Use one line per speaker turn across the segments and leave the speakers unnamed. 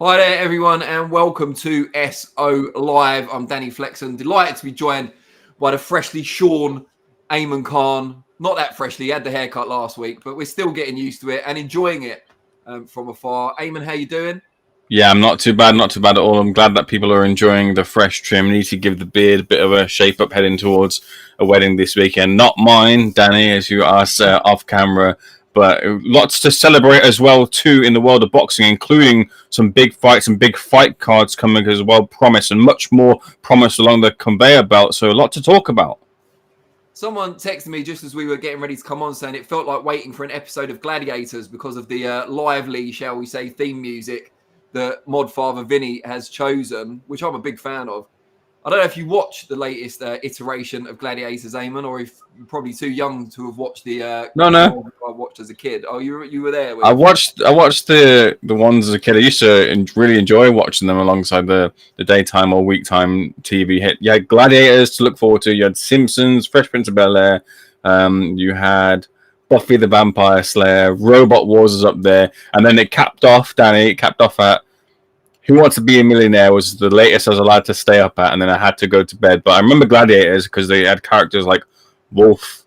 Hi there, everyone, and welcome to SO Live. I'm Danny Flexen, delighted to be joined by the freshly shorn Ayman Khan. Not that freshly, he had the haircut last week, but we're still getting used to it and enjoying it from afar. Ayman, how you doing?
Yeah, I'm not too bad at all. I'm glad that people are enjoying the fresh trim. Need to give the beard a bit of a shape up heading towards a wedding this weekend. Not mine, Danny, as you asked off camera, but lots to celebrate as well too in the world of boxing, including some big fights and big fight cards coming as well, promise, and much more promise along the conveyor belt. So a lot to talk about.
Someone texted me just as we were getting ready to come on saying it felt like waiting for an episode of Gladiators because of the lively, shall we say, theme music that Mod Father Vinny has chosen, which I'm a big fan of. I don't know if you watched the latest iteration of Gladiators, Ayman, or if you're probably too young to have watched the
No.
I watched as a kid. Oh, you were there.
I watched the ones as a kid. I used to really enjoy watching them alongside the daytime or week time TV hit. You had Gladiators to look forward to. You had Simpsons, Fresh Prince of Bel-Air. You had Buffy the Vampire Slayer. Robot Wars is up there, and then it capped off at Who Wants to Be a Millionaire was the latest I was allowed to stay up at, and then I had to go to bed. But I remember Gladiators because they had characters like Wolf.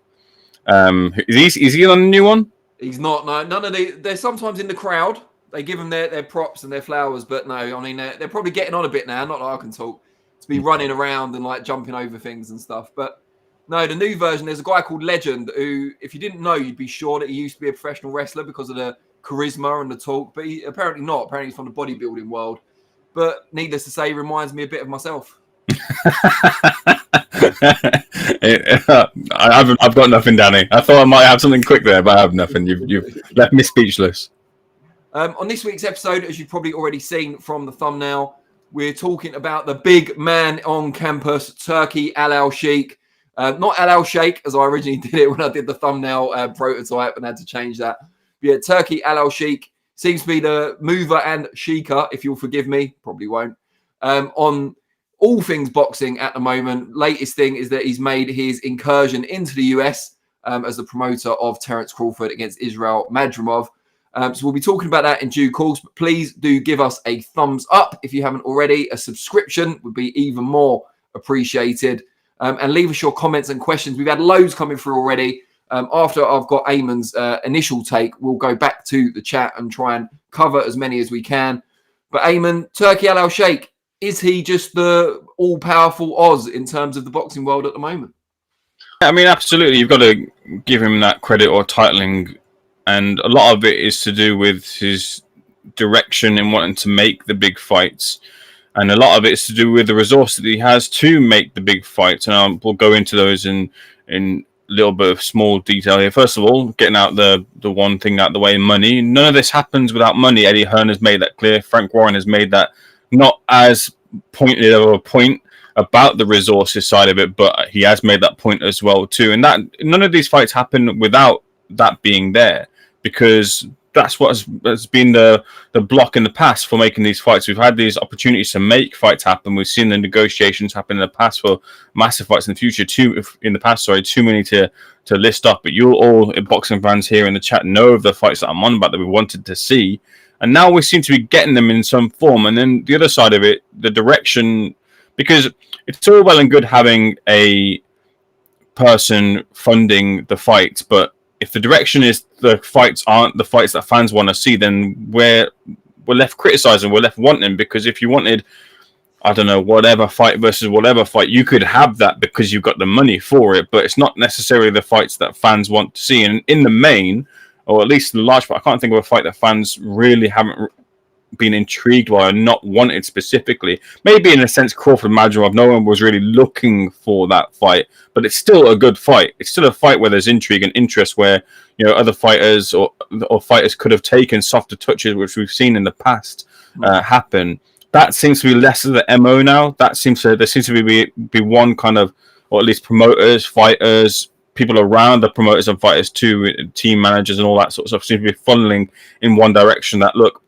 Is he on the new one?
He's not. No, none of the. They're sometimes in the crowd. They give them their props and their flowers, but no. I mean, they're probably getting on a bit now. Not that I can talk. To be running around and like jumping over things and stuff. But no, the new version. There's a guy called Legend who, if you didn't know, you'd be sure that he used to be a professional wrestler because of the charisma and the talk. But he apparently not. Apparently he's from the bodybuilding world. But needless to say, reminds me a bit of myself.
I've got nothing, Danny. I thought I might have something quick there, but I have nothing. You've left me speechless.
On this week's episode, as you've probably already seen from the thumbnail, we're talking about the big man on campus, Turki Alalshikh. Not Alalshikh, as I originally did it when I did the thumbnail prototype and had to change that. But yeah, Turki Alalshikh seems to be the mover and shaker, if you'll forgive me, probably won't, on all things boxing at the moment. Latest thing is that he's made his incursion into the US as the promoter of Terence Crawford against Israel Madrimov. So we'll be talking about that in due course, but please do give us a thumbs up if you haven't already. A subscription would be even more appreciated. And leave us your comments and questions. We've had loads coming through already. After I've got Ayman's initial take, we'll go back to the chat and try and cover as many as we can. But Ayman, Turki Alalshikh, is he just the all-powerful Oz in terms of the boxing world at the moment?
I mean, absolutely. You've got to give him that credit or titling, and a lot of it is to do with his direction in wanting to make the big fights, and a lot of it is to do with the resource that he has to make the big fights. And we'll go into those in a little bit of small detail here. First of all, getting out the one thing out of the way, money. None of this happens without money. Eddie Hearn has made that clear. Frank Warren has made that not as pointed of a point about the resources side of it, but he has made that point as well too. And that none of these fights happen without that being there, because that's what has been the block in the past for making these fights. We've had these opportunities to make fights happen. We've seen the negotiations happen in the past for massive fights in the future. Too many to list up. But you all boxing fans here in the chat know of the fights that I'm on about that we wanted to see. And now we seem to be getting them in some form. And then the other side of it, the direction, because it's all well and good having a person funding the fights, but if the direction is the fights aren't the fights that fans want to see, then we're left criticizing, we're left wanting. Because if you wanted, I don't know, whatever fight versus whatever fight, you could have that because you've got the money for it, but it's not necessarily the fights that fans want to see. And in the main, or at least in the large part, I can't think of a fight that fans really haven't been intrigued by or not wanted specifically. Maybe in a sense, Crawford Madrimov, no one was really looking for that fight, but it's still a good fight. It's still a fight where there's intrigue and interest, where other fighters or fighters could have taken softer touches, which we've seen in the past happen. That seems to be less of the MO now. There seems to be one kind of, or at least promoters, fighters, people around the promoters and fighters too, team managers and all that sort of stuff seem to be funneling in one direction. That look,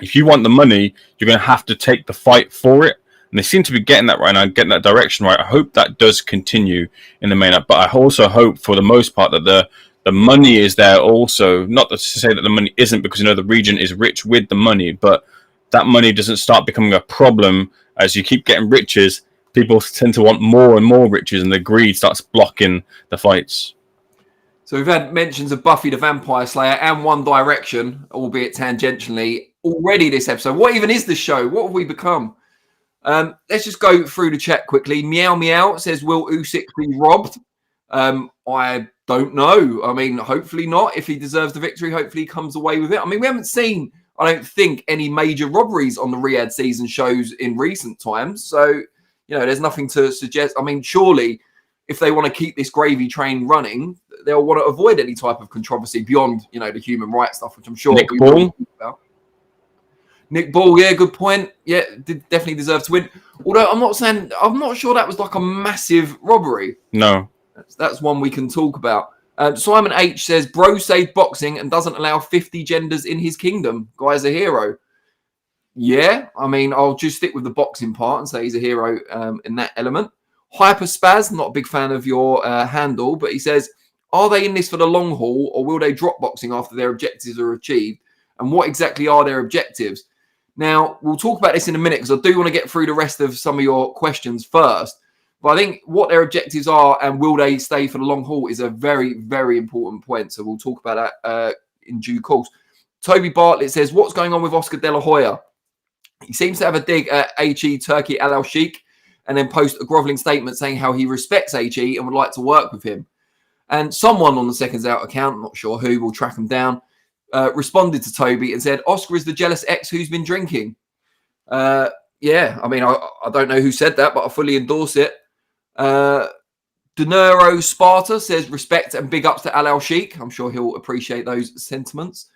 if you want the money, you're going to have to take the fight for it. And they seem to be getting that right now, getting that direction right. I hope that does continue in the main up. But I also hope, for the most part, that the money is there also. Not to say that the money isn't, because the region is rich with the money, but that money doesn't start becoming a problem as you keep getting riches. People tend to want more and more riches, and the greed starts blocking the fights.
So we've had mentions of Buffy the Vampire Slayer and One Direction, albeit tangentially, already this episode. What even is the show? What have we become? Let's just go through the chat quickly. Meow Meow says, will Usyk be robbed? I don't know. I mean, hopefully not. If he deserves the victory, hopefully he comes away with it. I mean, we haven't seen, I don't think, any major robberies on the Riyadh season shows in recent times. So, you know, there's nothing to suggest. I mean, surely if they want to keep this gravy train running, they'll want to avoid any type of controversy beyond, you know, the human rights stuff, which I'm sure
Nick Ball.
Nick Ball, yeah, good point. Yeah, definitely deserves to win. Although I'm not sure that was like a massive robbery.
No.
That's one we can talk about. Simon H says, bro saved boxing and doesn't allow 50 genders in his kingdom. Guy's a hero. Yeah, I mean, I'll just stick with the boxing part and say he's a hero in that element. Hyper Spaz, not a big fan of your handle, but he says, are they in this for the long haul, or will they drop boxing after their objectives are achieved? And what exactly are their objectives? Now, we'll talk about this in a minute because I do want to get through the rest of some of your questions first. But I think what their objectives are and will they stay for the long haul is a very, very important point. So we'll talk about that in due course. Toby Bartlett says, what's going on with Oscar De La Hoya? He seems to have a dig at HE Turki Alalshikh and then post a grovelling statement saying how he respects HE and would like to work with him. And someone on the SecondsOut account, not sure who, will track him down, responded to Toby and said, Oscar is the jealous ex who's been drinking. Yeah, I mean, I don't know who said that, but I fully endorse it. Denero Sparta says, respect and big ups to Alalshikh. I'm sure he'll appreciate those sentiments.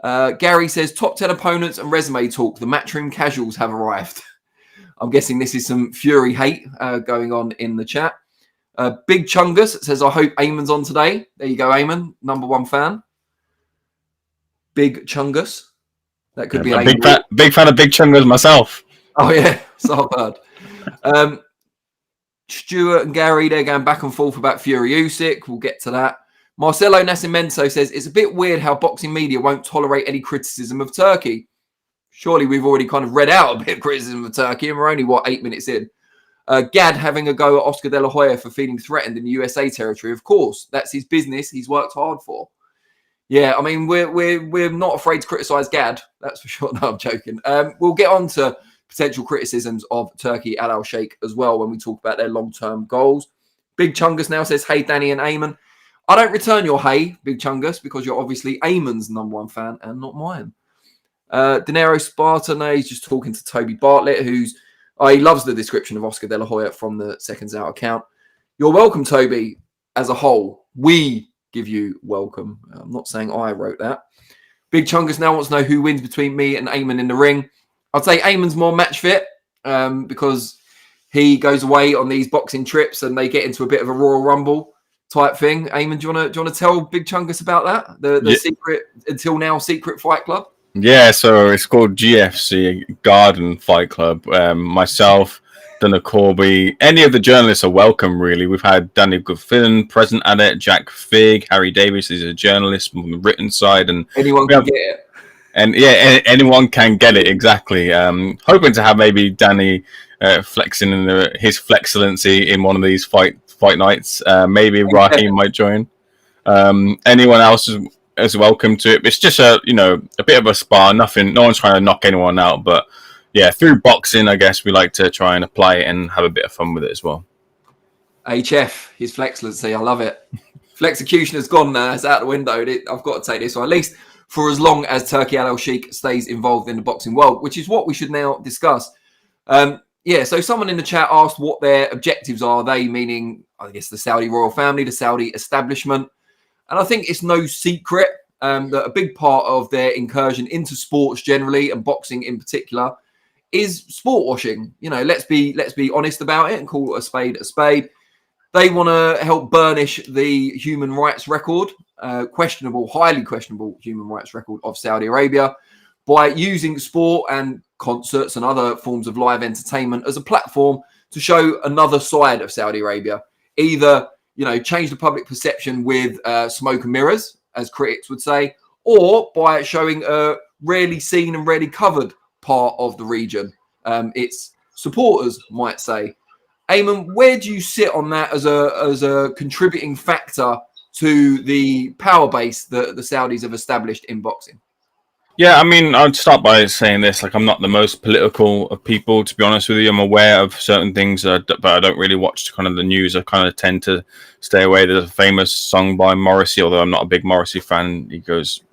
Gary says, top 10 opponents and resume talk. The matchroom casuals have arrived. I'm guessing this is some Fury hate going on in the chat. Big Chungus says, I hope Ayman's on today. There you go, Ayman, #1 fan. Big Chungus. That could be
a big fan of Big Chungus myself.
Oh, yeah. So I've heard. Stuart and Gary, they're going back and forth about Fury Usyk. We'll get to that. Marcelo Nascimento says, it's a bit weird how boxing media won't tolerate any criticism of Turkey. Surely we've already kind of read out a bit of criticism of Turkey, and we're only, 8 minutes in. Gad having a go at Oscar De La Hoya for feeling threatened in the USA territory. Of course, that's his business. He's worked hard for. Yeah, I mean, we're not afraid to criticise Gad. That's for sure. No, I'm joking. We'll get on to potential criticisms of Turki Alalshikh as well when we talk about their long-term goals. Big Chungus now says, hey, Danny and Ayman. I don't return your hey, Big Chungus, because you're obviously Ayman's #1 fan and not mine. Denero Sparta, no, he's just talking to Toby Bartlett, he loves the description of Oscar De La Hoya from the SecondsOut account. You're welcome, Toby, as a whole. We give you welcome. I'm not saying I wrote that. Big Chungus now wants to know who wins between me and Ayman in the ring. I'd say Ayman's more match fit because he goes away on these boxing trips and they get into a bit of a Royal Rumble type thing. Ayman, do you want to tell Big Chungus about that? The secret, until now, secret fight club?
Yeah, so it's called GFC, Garden Fight Club. Myself, Dana Corby, any of the journalists are welcome, really. We've had Danny Goodfin present at it, Jack Fig, Harry Davis is a journalist from the written side. And
anyone can get it.
And yeah, anyone can get it, exactly. Hoping to have maybe Danny flexing in his flexcellency in one of these fight nights. Maybe Raheem might join. Anyone else is welcome to it. It's just a bit of a spar. Nothing. No one's trying to knock anyone out. But yeah, through boxing, I guess we like to try and apply it and have a bit of fun with it as well.
HF, his flexcellency, I love it. Flexecution has gone now. It's out the window. I've got to take this, or at least for as long as Turki Alalshikh stays involved in the boxing world, which is what we should now discuss. So someone in the chat asked what their objectives are. They meaning, I guess, the Saudi royal family, the Saudi establishment. And I think it's no secret that a big part of their incursion into sports generally and boxing in particular is sport washing. You know, let's be honest about it and call a spade a spade. They want to help burnish the human rights record, highly questionable human rights record of Saudi Arabia by using sport and concerts and other forms of live entertainment as a platform to show another side of Saudi Arabia. Either, change the public perception with smoke and mirrors, as critics would say, or by showing a rarely seen and rarely covered part of the region. Its supporters might say. Ayman, where do you sit on that as a contributing factor to the power base that the Saudis have established in boxing?
Yeah, I mean, I'd start by saying this. Like, I'm not the most political of people, to be honest with you. I'm aware of certain things, but I don't really watch kind of the news. I kind of tend to stay away. There's a famous song by Morrissey, although I'm not a big Morrissey fan. He goes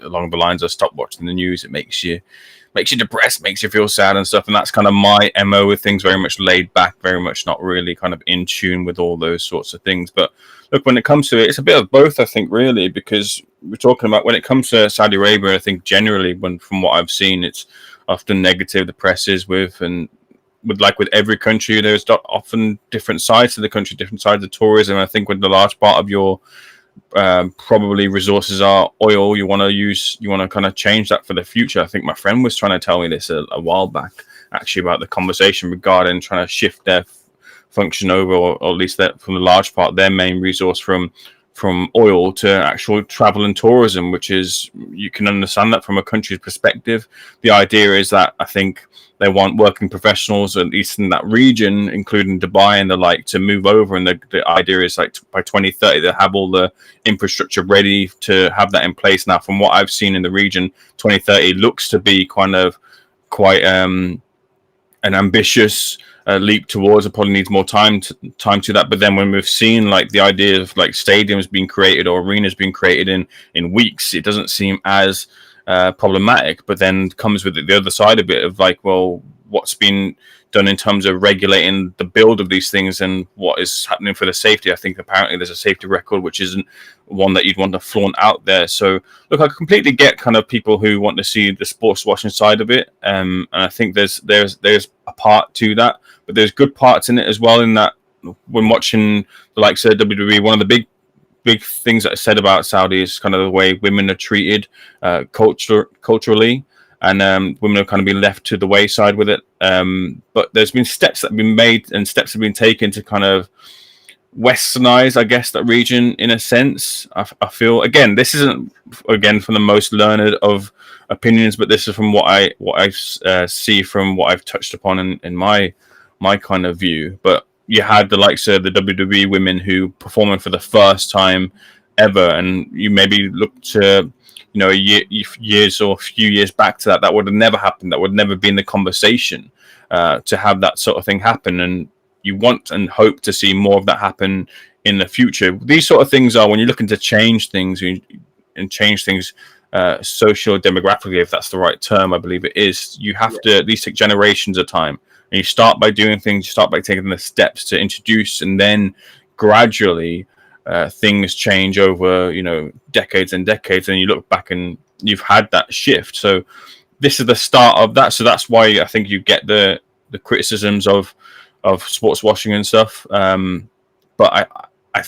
along the lines of stop watching the news. It makes you depressed, makes you feel sad and stuff. And that's kind of my MO with things, very much laid back, very much not really kind of in tune with all those sorts of things. But look, when it comes to it, it's a bit of both, I think, really, because we're talking about when it comes to Saudi Arabia, I think generally, from what I've seen, it's often negative. The press is with every country, there's often different sides to the country, different sides of tourism. I think when the large part of your probably resources are oil, you want to kind of change that for the future. I think my friend was trying to tell me this a while back, actually, about the conversation regarding trying to shift their function over, or at least that from the large part, their main resource from oil to actual travel and tourism, which is, you can understand that from a country's perspective. The idea is that I think they want working professionals, at least in that region, including Dubai and the like, to move over. And the idea is like by 2030, they'll have all the infrastructure ready to have that in place. Now, from what I've seen in the region, 2030 looks to be kind of quite an ambitious leap towards. It probably needs more time to that. But then when we've seen like the idea of like stadiums being created or arenas being created in weeks, it doesn't seem as problematic. But then comes with the other side of it of like, well, what's been done in terms of regulating the build of these things and what is happening for the safety. I think apparently there's a safety record which isn't one that you'd want to flaunt out there. So look, I completely get kind of people who want to see the sports washing side of it, and I think there's a part to that, but there's good parts in it as well. In that, when watching the likes of WWE, one of the big things that I said about Saudi is kind of the way women are treated culturally. And women have kind of been left to the wayside with it. But there's been steps that have been made and steps have been taken to kind of westernize, I guess, that region in a sense. I feel, again, this isn't, again, from the most learned of opinions, but this is from what I see from what I've touched upon in my kind of view. But you had the likes of the WWE women who performing for the first time ever, and you maybe look to, you know, years or a few years back to that would have never happened. That would never be in the conversation to have that sort of thing happen. And you want and hope to see more of that happen in the future. These sort of things are when you're looking to change things and change things social demographically, if that's the right term, I believe it is. You have to at least take generations of time. And you start by doing things, you start by taking the steps to introduce, and then gradually things change over, you know, decades and decades, and you look back and you've had that shift. So this is the start of that. So that's why I think you get the criticisms of sports washing and stuff. But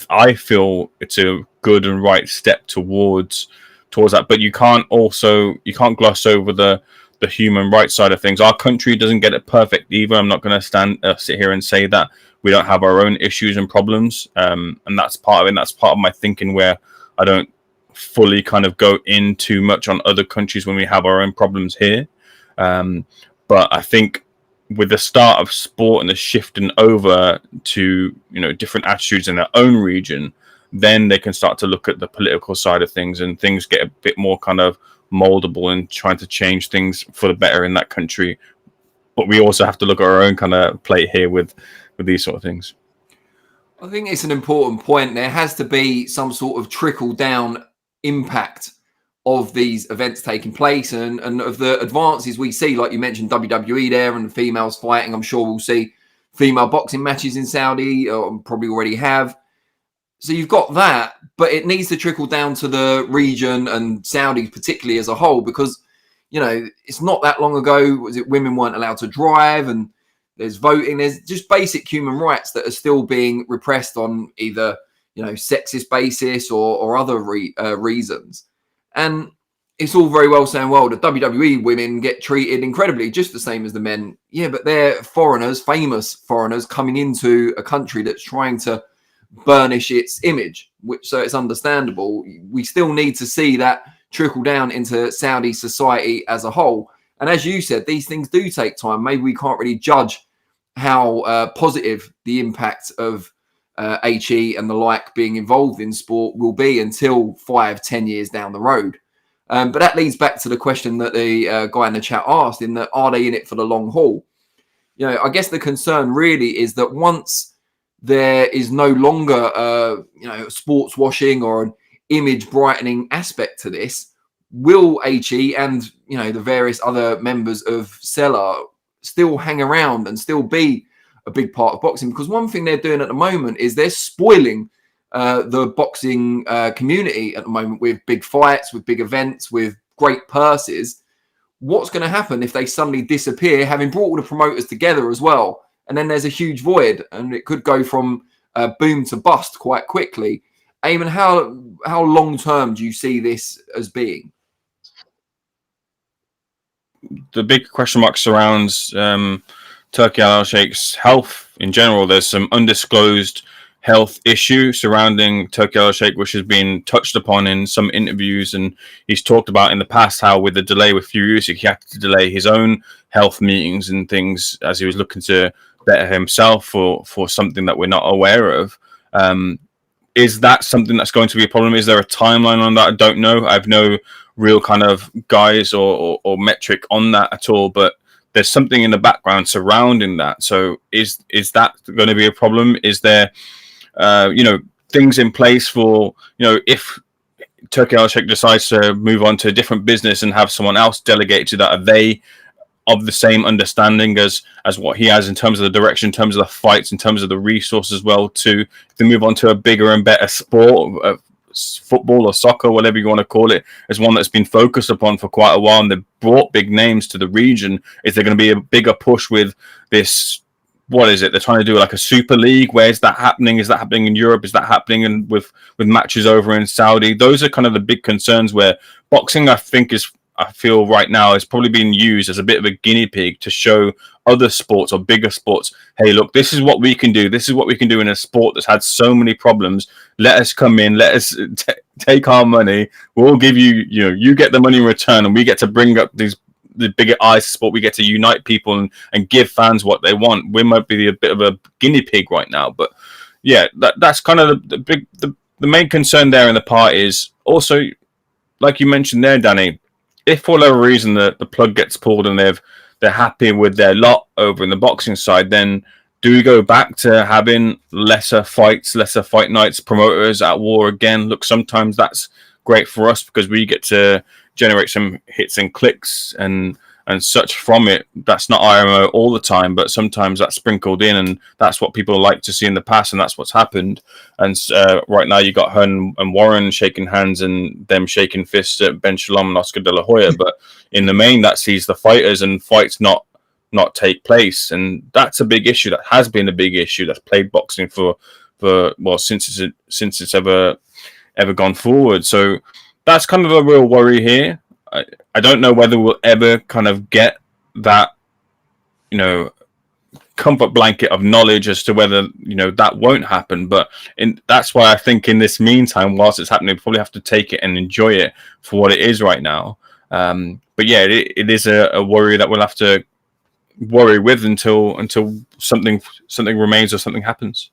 I feel it's a good and right step towards that. But you can't gloss over the human rights side of things. Our country doesn't get it perfect either. I'm not going to sit here and say that we don't have our own issues and problems, and that's part of it. And that's part of my thinking, where I don't fully kind of go in too much on other countries when we have our own problems here. But I think with the start of sport and the shifting over to, you know, different attitudes in their own region, then they can start to look at the political side of things, and things get a bit more kind of moldable and trying to change things for the better in that country. But we also have to look at our own kind of plate here with these sort of things.
I think it's an important point. There has to be some sort of trickle down impact of these events taking place and of the advances we see, like you mentioned, WWE there and the females fighting. I'm sure we'll see female boxing matches in Saudi, or probably already have. So you've got that, but it needs to trickle down to the region and Saudi particularly as a whole, because, you know, it's not that long ago, women weren't allowed to drive, and there's voting. There's just basic human rights that are still being repressed on either, you know, sexist basis or other reasons. And it's all very well saying, well, the WWE women get treated incredibly, just the same as the men. Yeah, but they're foreigners, famous foreigners, coming into a country that's trying to burnish its image, so it's understandable. We still need to see that trickle down into Saudi society as a whole. And as you said, these things do take time. Maybe we can't really judge how positive the impact of HE and the like being involved in sport will be until 5-10 years down the road. But that leads back to the question that the guy in the chat asked, in that, are they in it for the long haul? You know, I guess the concern really is that once there is no longer, sports washing or an image brightening aspect to this, will HE and, the various other members of Cellar still hang around and still be a big part of boxing? Because one thing they're doing at the moment is they're spoiling the boxing community at the moment with big fights, with big events, with great purses. What's going to happen if they suddenly disappear, having brought all the promoters together as well? And then there's a huge void, and it could go from boom to bust quite quickly. Ayman, how long term do you see this as being?
The big question mark surrounds Turki Alalshikh's health in general. There's some undisclosed health issue surrounding Turki Alalshikh, which has been touched upon in some interviews, and he's talked about in the past how with the delay with Usyk, he had to delay his own health meetings and things as he was looking to better himself for something that we're not aware of. Is that something that's going to be a problem? Is there a timeline on that? I don't know. I have no real kind of guise or metric on that at all, but there's something in the background surrounding that. So is that going to be a problem? Is there things in place for, if Turki Alalshikh decides to move on to a different business and have someone else delegate to that, are they of the same understanding as what he has in terms of the direction, in terms of the fights, in terms of the resources as well, to move on to a bigger and better sport, football or soccer, whatever you want to call it, as one that's been focused upon for quite a while, and they've brought big names to the region? Is there going to be a bigger push with this? What is it? They're trying to do like a super league. Where is that happening? Is that happening in Europe? Is that happening with matches over in Saudi? Those are kind of the big concerns where boxing, I feel right now is probably being used as a bit of a guinea pig to show other sports or bigger sports, hey, look, this is what we can do. This is what we can do in a sport that's had so many problems. Let us come in. Let us take our money. We'll give you, you get the money in return, and we get to bring up the bigger eyes to sport. We get to unite people and give fans what they want. We might be a bit of a guinea pig right now, but yeah, that's kind of the main concern there in the part is also, like you mentioned there, Danny, if for whatever reason the plug gets pulled and they're happy with their lot over in the boxing side, then do we go back to having lesser fights, lesser fight nights, promoters at war again? Look, sometimes that's great for us because we get to generate some hits and clicks and such from it. That's not IMO all the time, but sometimes that's sprinkled in, and that's what people like to see in the past, and that's what's happened. And right now you got Hearn and Warren shaking hands and them shaking fists at Ben Shalom and Oscar De La Hoya, but in the main that sees the fighters and fights not take place, and that's a big issue. That has been a big issue that's plagued boxing for since it's ever gone forward. So that's kind of a real worry here. I don't know whether we'll ever kind of get that, comfort blanket of knowledge as to whether, that won't happen. But that's why I think in this meantime, whilst it's happening, we probably have to take it and enjoy it for what it is right now. But yeah, it is a worry that we'll have to worry with until something remains or something happens.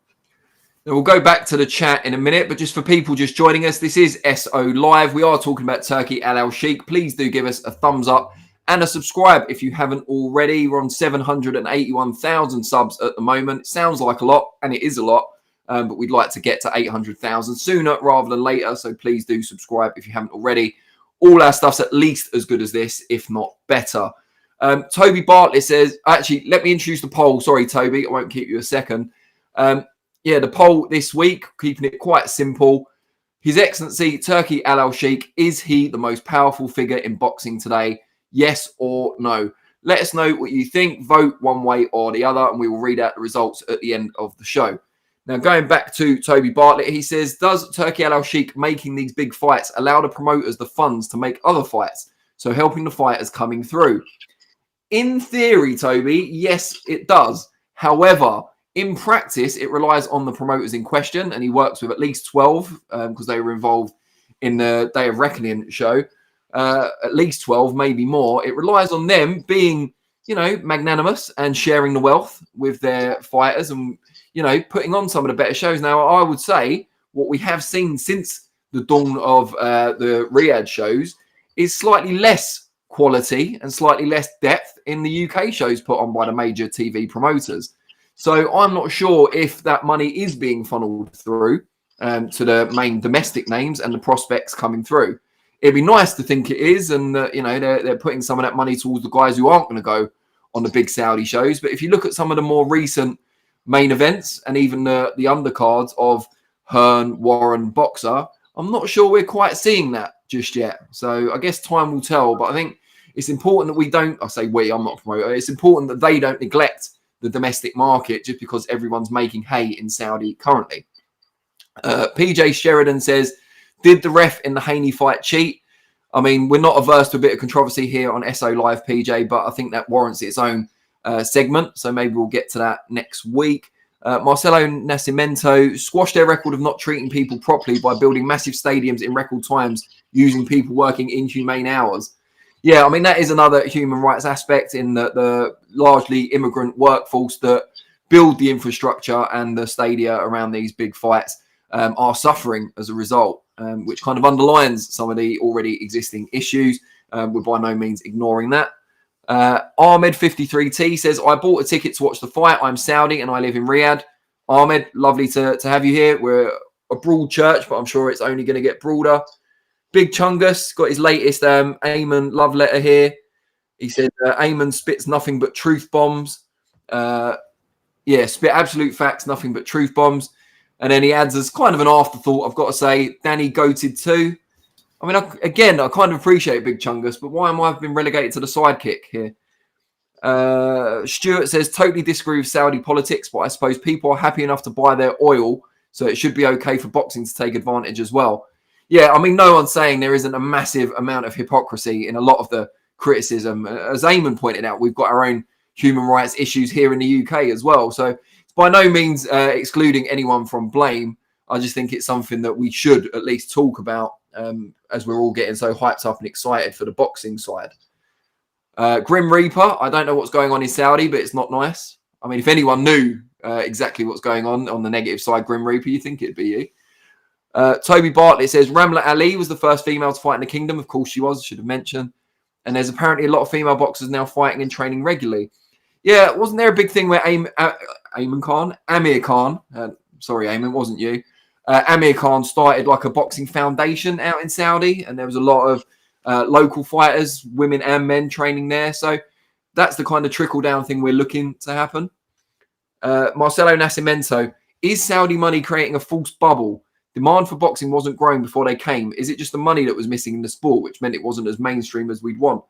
We'll go back to the chat in a minute, but just for people just joining us, this is SO Live. We are talking about Turki Alalshikh. Please do give us a thumbs up and a subscribe if you haven't already. We're on 781,000 subs at the moment. It sounds like a lot, and it is a lot, but we'd like to get to 800,000 sooner rather than later, so please do subscribe if you haven't already. All our stuff's at least as good as this, if not better. Toby Bartlett says, actually, let me introduce the poll. Sorry, Toby, I won't keep you a second. Yeah, the poll this week, keeping it quite simple. His Excellency Turki Alalshikh, is he the most powerful figure in boxing today? Yes or no? Let us know what you think. Vote one way or the other, and we will read out the results at the end of the show. Now, going back to Toby Bartlett, he says, does Turki Alalshikh making these big fights allow the promoters the funds to make other fights? So helping the fighters coming through. In theory, Toby, yes, it does. However, in practice, it relies on the promoters in question, and he works with at least 12 because they were involved in the Day of Reckoning show. at least 12, maybe more. It relies on them being, magnanimous and sharing the wealth with their fighters and, putting on some of the better shows. Now, I would say what we have seen since the dawn of the Riyadh shows is slightly less quality and slightly less depth in the UK shows put on by the major TV promoters. So I'm not sure if that money is being funneled through to the main domestic names and the prospects coming through. It'd be nice to think it is, and they're putting some of that money towards the guys who aren't going to go on the big Saudi shows. But if you look at some of the more recent main events and even the undercards of Hearn, Warren, Boxer, I'm not sure we're quite seeing that just yet. So I guess time will tell. But I think it's important that we don't, I say we, I'm not a promoter, it's important that they don't neglect the domestic market just because everyone's making hay in Saudi currently. PJ Sheridan says, did the ref in the Haney fight cheat? I mean, we're not averse to a bit of controversy here on SO Live, PJ, but I think that warrants its own segment. So maybe we'll get to that next week. Marcelo Nascimento, squash their record of not treating people properly by building massive stadiums in record times using people working inhumane hours. Yeah, I mean, that is another human rights aspect in the largely immigrant workforce that build the infrastructure and the stadia around these big fights are suffering as a result, which kind of underlines some of the already existing issues. We're by no means ignoring that. Ahmed53T says, I bought a ticket to watch the fight. I'm Saudi and I live in Riyadh. Ahmed, lovely to have you here. We're a broad church, but I'm sure it's only going to get broader. Big Chungus got his latest Ayman love letter here. He said, Ayman spits nothing but truth bombs. Spit absolute facts, nothing but truth bombs. And then he adds as kind of an afterthought, I've got to say, Danny goated too. I mean, I kind of appreciate Big Chungus, but why am I been relegated to the sidekick here? Stuart says, totally disagree with Saudi politics, but I suppose people are happy enough to buy their oil, so it should be okay for boxing to take advantage as well. Yeah, I mean, no one's saying there isn't a massive amount of hypocrisy in a lot of the criticism. As Ayman pointed out, we've got our own human rights issues here in the UK as well. So it's by no means excluding anyone from blame. I just think it's something that we should at least talk about as we're all getting so hyped up and excited for the boxing side. Grim Reaper, I don't know what's going on in Saudi, but it's not nice. I mean, if anyone knew exactly what's going on the negative side, Grim Reaper, you think it'd be you. Toby Bartlett says, Ramla Ali was the first female to fight in the kingdom. Of course she was, I should have mentioned. And there's apparently a lot of female boxers now fighting and training regularly. Yeah, wasn't there a big thing where Amir Khan, sorry, Ayman, wasn't you? Amir Khan started like a boxing foundation out in Saudi, and there was a lot of local fighters, women and men training there. So that's the kind of trickle-down thing we're looking to happen. Marcelo Nascimento, is Saudi money creating a false bubble? Demand for boxing wasn't growing before they came. Is it just the money that was missing in the sport, which meant it wasn't as mainstream as we'd want?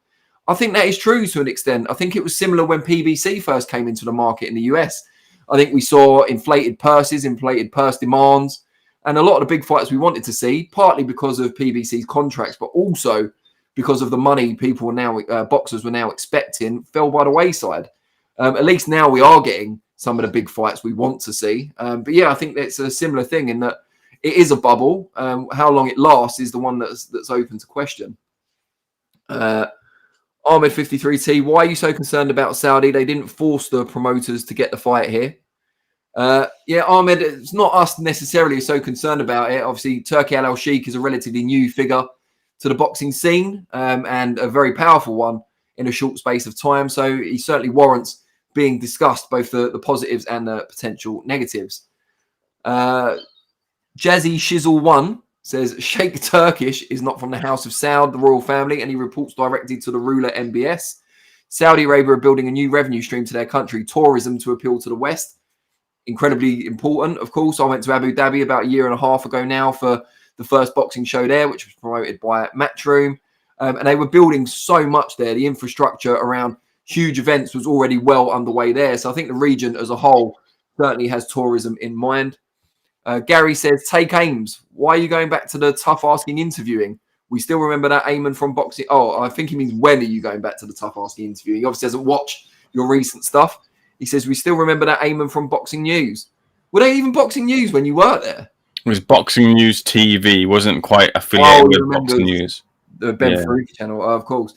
I think that is true to an extent. I think it was similar when PBC first came into the market in the US. I think we saw inflated purses, inflated purse demands, and a lot of the big fights we wanted to see, partly because of PBC's contracts, but also because of the money people were now, boxers were now expecting, fell by the wayside. At least now we are getting some of the big fights we want to see. But yeah, I think it's a similar thing in that it is a bubble. How long it lasts is the one that's open to question. Ahmed53T, why are you so concerned about Saudi? They didn't force the promoters to get the fight here. Yeah, Ahmed, it's not us necessarily so concerned about it. Obviously, Turki Alalshikh is a relatively new figure to the boxing scene and a very powerful one in a short space of time. So he certainly warrants being discussed, both the positives and the potential negatives. Jazzy Shizzle 1 says, Sheikh Turkish is not from the House of Saud, the royal family, and he reports directly to the ruler MBS. Saudi Arabia are building a new revenue stream to their country, tourism to appeal to the West. Incredibly important, of course. I went to Abu Dhabi about a year and a half ago now for the first boxing show there, which was promoted by Matchroom. And they were building so much there. The infrastructure around huge events was already well underway there. So I think the region as a whole certainly has tourism in mind. Gary says, take aims. Why are you going back to the tough asking interviewing? We still remember that Ayman from boxing. Oh, I think he means when are you going back to the tough asking interviewing? He obviously hasn't watched your recent stuff. He says, we still remember that Ayman from Boxing News. Were they even Boxing News when you were there?
It was Boxing News TV. Wasn't quite affiliated with Boxing News.
The Ben Farouk channel, of course.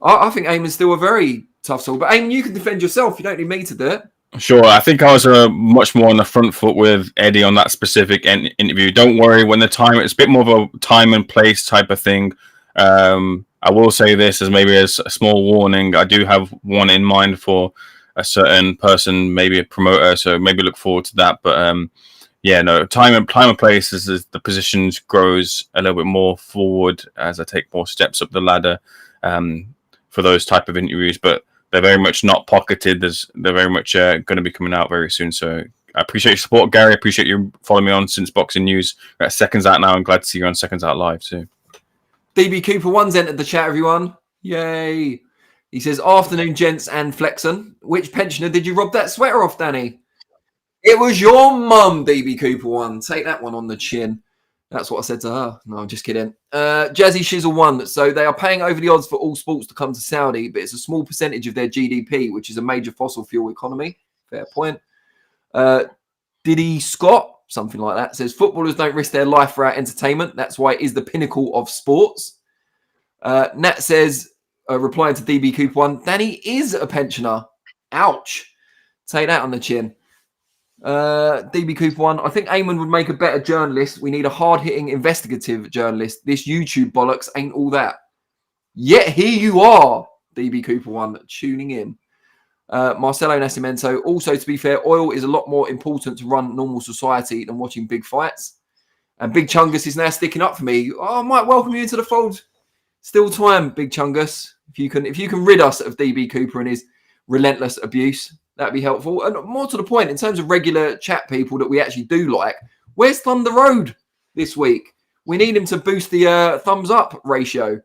I think Ayman's still a very tough soul. But Ayman, you can defend yourself. You don't need me to do it.
Sure. I think I was much more on the front foot with Eddie on that specific interview. Don't worry, when the time, it's a bit more of a time and place type of thing. I will say this as maybe as a small warning. I do have one in mind for a certain person, maybe a promoter. So maybe look forward to that. But time and place as the positions grows a little bit more forward as I take more steps up the ladder for those type of interviews. But they're very much not pocketed. They're very much going to be coming out very soon. So I appreciate your support, Gary. I appreciate you following me on since Boxing News. We're at Seconds Out now. I'm glad to see you on Seconds Out Live too.
DB Cooper 1's entered the chat, everyone. Yay. He says, afternoon, gents and Flexen. Which pensioner did you rob that sweater off, Danny? It was your mum, DB Cooper 1. Take that one on the chin. That's what I said to her. No, I'm just kidding. Jazzy Shizzle 1. So they are paying over the odds for all sports to come to Saudi, but it's a small percentage of their GDP, which is a major fossil fuel economy. Fair point. Diddy Scott, something like that, says footballers don't risk their life for our entertainment. That's why it is the pinnacle of sports. Nat says, replying to DB Cooper 1, Danny is a pensioner. Ouch. Take that on the chin. DB Cooper 1, I think Ayman would make a better journalist. We need a hard-hitting investigative journalist. This YouTube bollocks ain't all that. Yet here you are, DB Cooper 1, tuning in. Marcelo Nascimento, also to be fair, oil is a lot more important to run normal society than watching big fights. And Big Chungus is now sticking up for me. I might welcome you into the fold. Still time, Big Chungus. If you can rid us of DB Cooper and his relentless abuse, that'd be helpful. And more to the point, in terms of regular chat people that we actually do like, where's Thunder Road this week? We need him to boost the thumbs up ratio.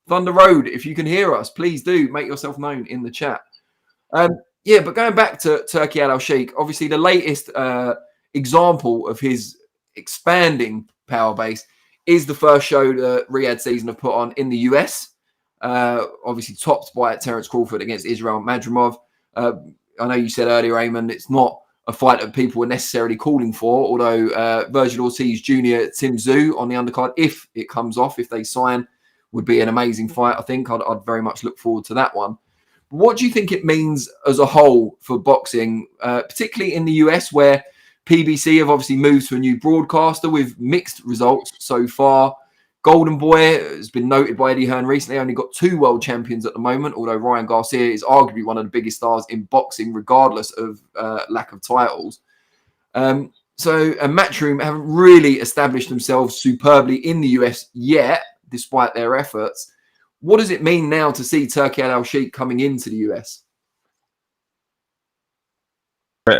Thunder Road, if you can hear us, please do make yourself known in the chat. But going back to Turki Alalshikh, obviously the latest example of his expanding power base is the first show that Riyadh season have put on in the US. Obviously topped by Terence Crawford against Israel Madrimov. I know you said earlier, Ayman, it's not a fight that people were necessarily calling for, although Virgil Ortiz Jr., Tim Tszyu on the undercard, if it comes off, if they sign, would be an amazing fight, I think. I'd very much look forward to that one. What do you think it means as a whole for boxing, particularly in the US, where PBC have obviously moved to a new broadcaster with mixed results so far? Golden Boy has been noted by Eddie Hearn recently, only got 2 world champions at the moment, although Ryan Garcia is arguably one of the biggest stars in boxing, regardless of lack of titles. So Matchroom haven't really established themselves superbly in the US yet, despite their efforts. What does it mean now to see Turki Alalshikh coming into the US?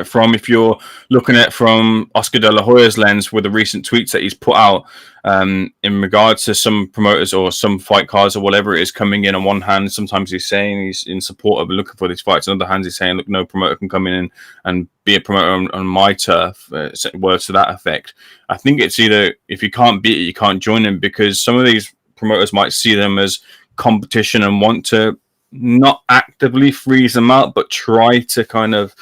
From, if you're looking at from Oscar De La Hoya's lens with the recent tweets that he's put out in regards to some promoters or some fight cards or whatever it is coming in, on one hand sometimes he's saying he's in support of looking for these fights, on the other hand he's saying, look, no promoter can come in and be a promoter on my turf, words to that effect. I think it's either, if you can't beat it, you can't join them, because some of these promoters might see them as competition and want to not actively freeze them out, but try to kind of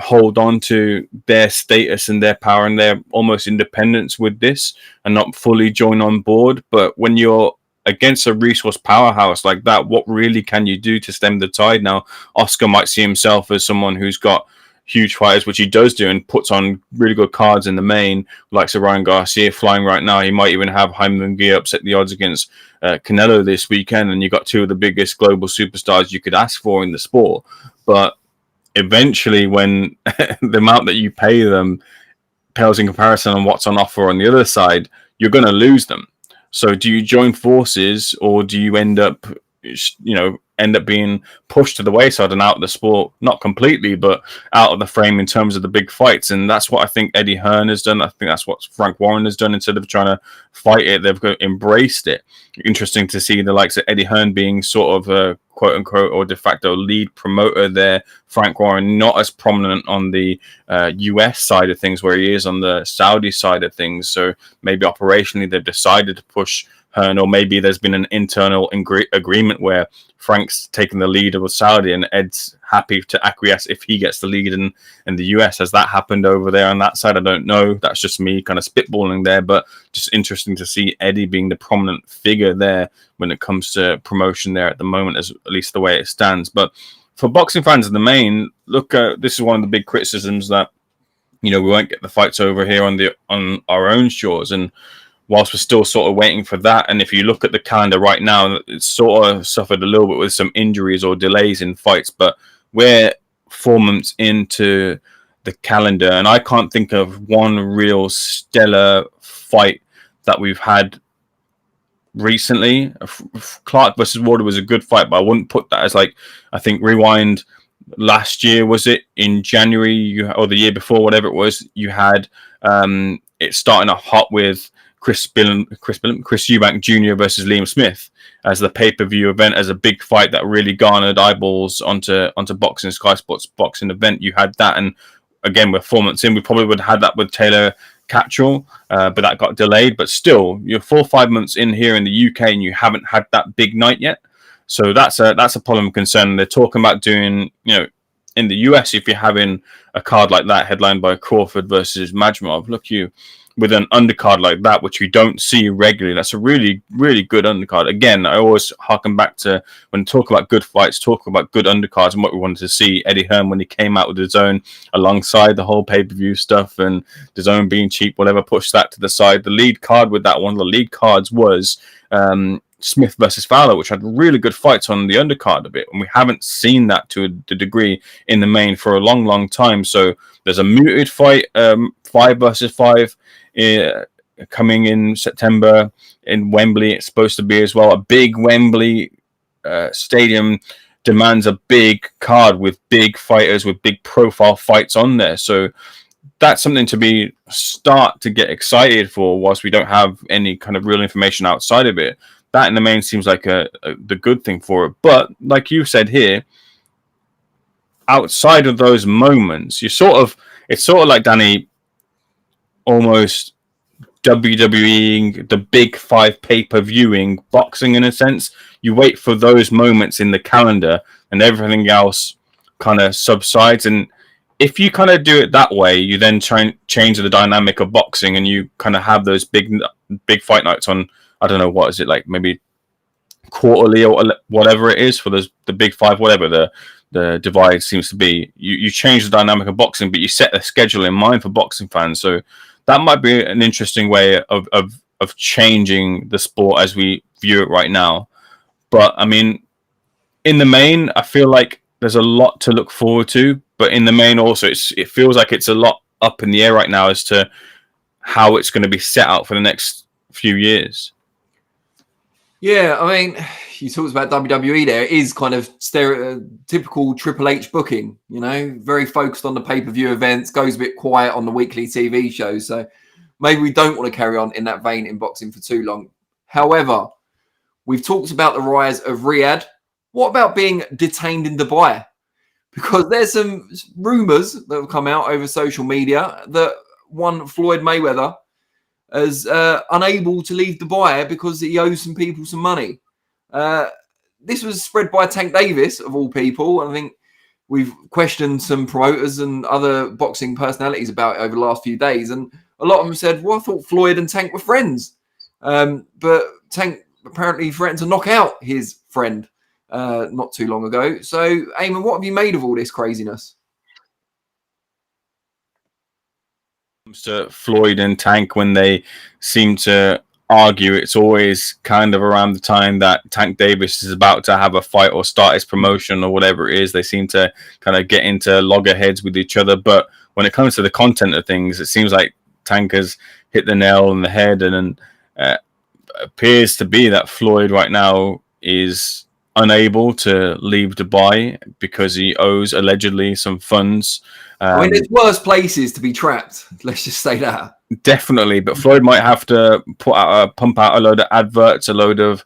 hold on to their status and their power and their almost independence with this and not fully join on board. But when you're against a resource powerhouse like that, what really can you do to stem the tide? Now, Oscar might see himself as someone who's got huge fighters, which he does do, and puts on really good cards in the main, like Sir Ryan Garcia flying right now. He might even have Jaime Munguia upset the odds against Canelo this weekend, and you got 2 of the biggest global superstars you could ask for in the sport. But eventually, when the amount that you pay them pales in comparison on what's on offer on the other side, you're going to lose them. So do you join forces, or do you end up being pushed to the wayside and out of the sport, not completely, but out of the frame in terms of the big fights? And that's what I think Eddie Hearn has done. I think that's what Frank Warren has done. Instead of trying to fight it, they've embraced it. Interesting to see the likes of Eddie Hearn being sort of a quote unquote or de facto lead promoter there. Frank Warren not as prominent on the US side of things where he is on the Saudi side of things. So maybe operationally they've decided to push Hearn, or maybe there's been an internal agreement where Frank's taking the lead with Saudi and Ed's happy to acquiesce if he gets the lead in the US. Has that happened over there on that side? I don't know. That's just me kind of spitballing there, but just interesting to see Eddie being the prominent figure there when it comes to promotion there at the moment, as at least the way it stands. But for boxing fans in the main, look, this is one of the big criticisms that, you know, we won't get the fights over here on our own shores. And whilst we're still sort of waiting for that, and if you look at the calendar right now, it's sort of suffered a little bit with some injuries or delays in fights, but we're 4 months into the calendar, and I can't think of one real stellar fight that we've had recently. Clark versus Warder was a good fight, but I wouldn't put that as, like, I think rewind last year, was it in January or the year before, whatever it was, you had it starting off hot with Chris Eubank Jr. versus Liam Smith as the pay-per-view event, as a big fight that really garnered eyeballs onto boxing, Sky Sports boxing event. You had that, and again, we're 4 months in. We probably would have had that with Taylor Catchall, but that got delayed. But still, you're 4 or 5 months in here in the UK, and you haven't had that big night yet. So that's a problem concern. They're talking about doing, you know, in the US, if you're having a card like that headlined by Crawford versus Majmov, look, you with an undercard like that, which we don't see regularly, that's a really, really good undercard. Again, I always harken back to when we talk about good fights, talk about good undercards and what we wanted to see. Eddie Hearn, when he came out with his own alongside the whole pay-per-view stuff and his own being cheap, whatever, pushed that to the side. The lead card with that one, the lead cards was Smith versus Fowler, which had really good fights on the undercard of it, and we haven't seen that to the degree in the main for a long, long time. So there's a mooted fight, 5 versus 5, coming in September in Wembley. It's supposed to be as well. A big Wembley stadium demands a big card with big fighters, with big profile fights on there. So that's something to start to get excited for, whilst we don't have any kind of real information outside of it. That in the main seems like the good thing for it. But like you said here, outside of those moments, it's sort of like, Danny, almost WWEing the big 5 pay-per-viewing boxing in a sense. You wait for those moments in the calendar and everything else kind of subsides. And if you kind of do it that way, you then try and change the dynamic of boxing, and you kind of have those big fight nights on, I don't know, what is it, like maybe quarterly or whatever it is for the big 5, whatever the divide seems to be. You change the dynamic of boxing, but you set a schedule in mind for boxing fans. So that might be an interesting way of changing the sport as we view it right now. But I mean, in the main, I feel like there's a lot to look forward to. But in the main, also, it feels like it's a lot up in the air right now as to how it's going to be set out for the next few years.
Yeah, I mean, you talked about WWE there. It is kind of typical Triple H booking, you know, very focused on the pay-per-view events, goes a bit quiet on the weekly TV shows. So maybe we don't want to carry on in that vein in boxing for too long. However, we've talked about the rise of Riyadh. What about being detained in Dubai? Because there's some rumours that have come out over social media that one Floyd Mayweather is unable to leave Dubai because he owes some people some money. This was spread by Tank Davis, of all people. I think we've questioned some promoters and other boxing personalities about it over the last few days. And a lot of them said, well, I thought Floyd and Tank were friends. But Tank apparently threatened to knock out his friend not too long ago. So, Ayman, what have you made of all this craziness?
To Floyd and Tank, when they seem to argue, it's always kind of around the time that Tank Davis is about to have a fight or start his promotion or whatever it is. They seem to kind of get into loggerheads with each other. But when it comes to the content of things, it seems like Tank has hit the nail on the head, and appears to be that Floyd right now is unable to leave Dubai because he owes allegedly some funds.
I mean, there's worse places to be trapped. Let's just say that.
Definitely, but Floyd might have to pump out a load of adverts, a load of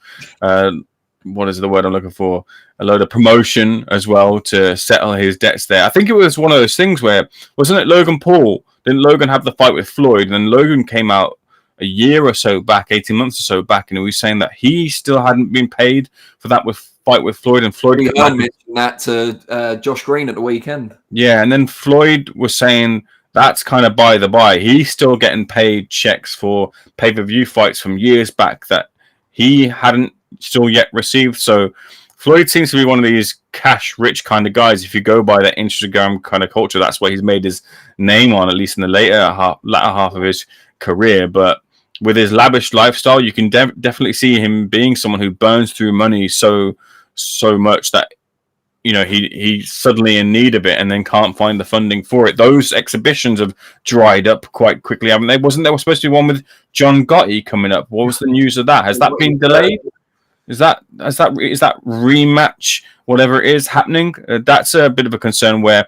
what is the word I'm looking for? A load of promotion as well to settle his debts there. I think it was one of those things where, wasn't it Logan Paul? Didn't Logan have the fight with Floyd? And then Logan came out a year or so back, 18 months or so back, and he was saying that he still hadn't been paid for that fight with Floyd, and Floyd
mentioned that to Josh Green at the weekend.
Yeah, and then Floyd was saying that's kind of by the by. He's still getting paid checks for pay-per-view fights from years back that he hadn't still yet received. So Floyd seems to be one of these cash-rich kind of guys. If you go by that Instagram kind of culture, that's what he's made his name on, at least in the latter half of his career. But with his lavish lifestyle, you can definitely see him being someone who burns through money so much that, you know, he's suddenly in need of it and then can't find the funding for it. Those exhibitions have dried up quite quickly, haven't they? Wasn't there supposed to be one with John Gotti coming up? What was the news of that? Has that been delayed? Is that rematch, whatever it is, happening? That's a bit of a concern. Where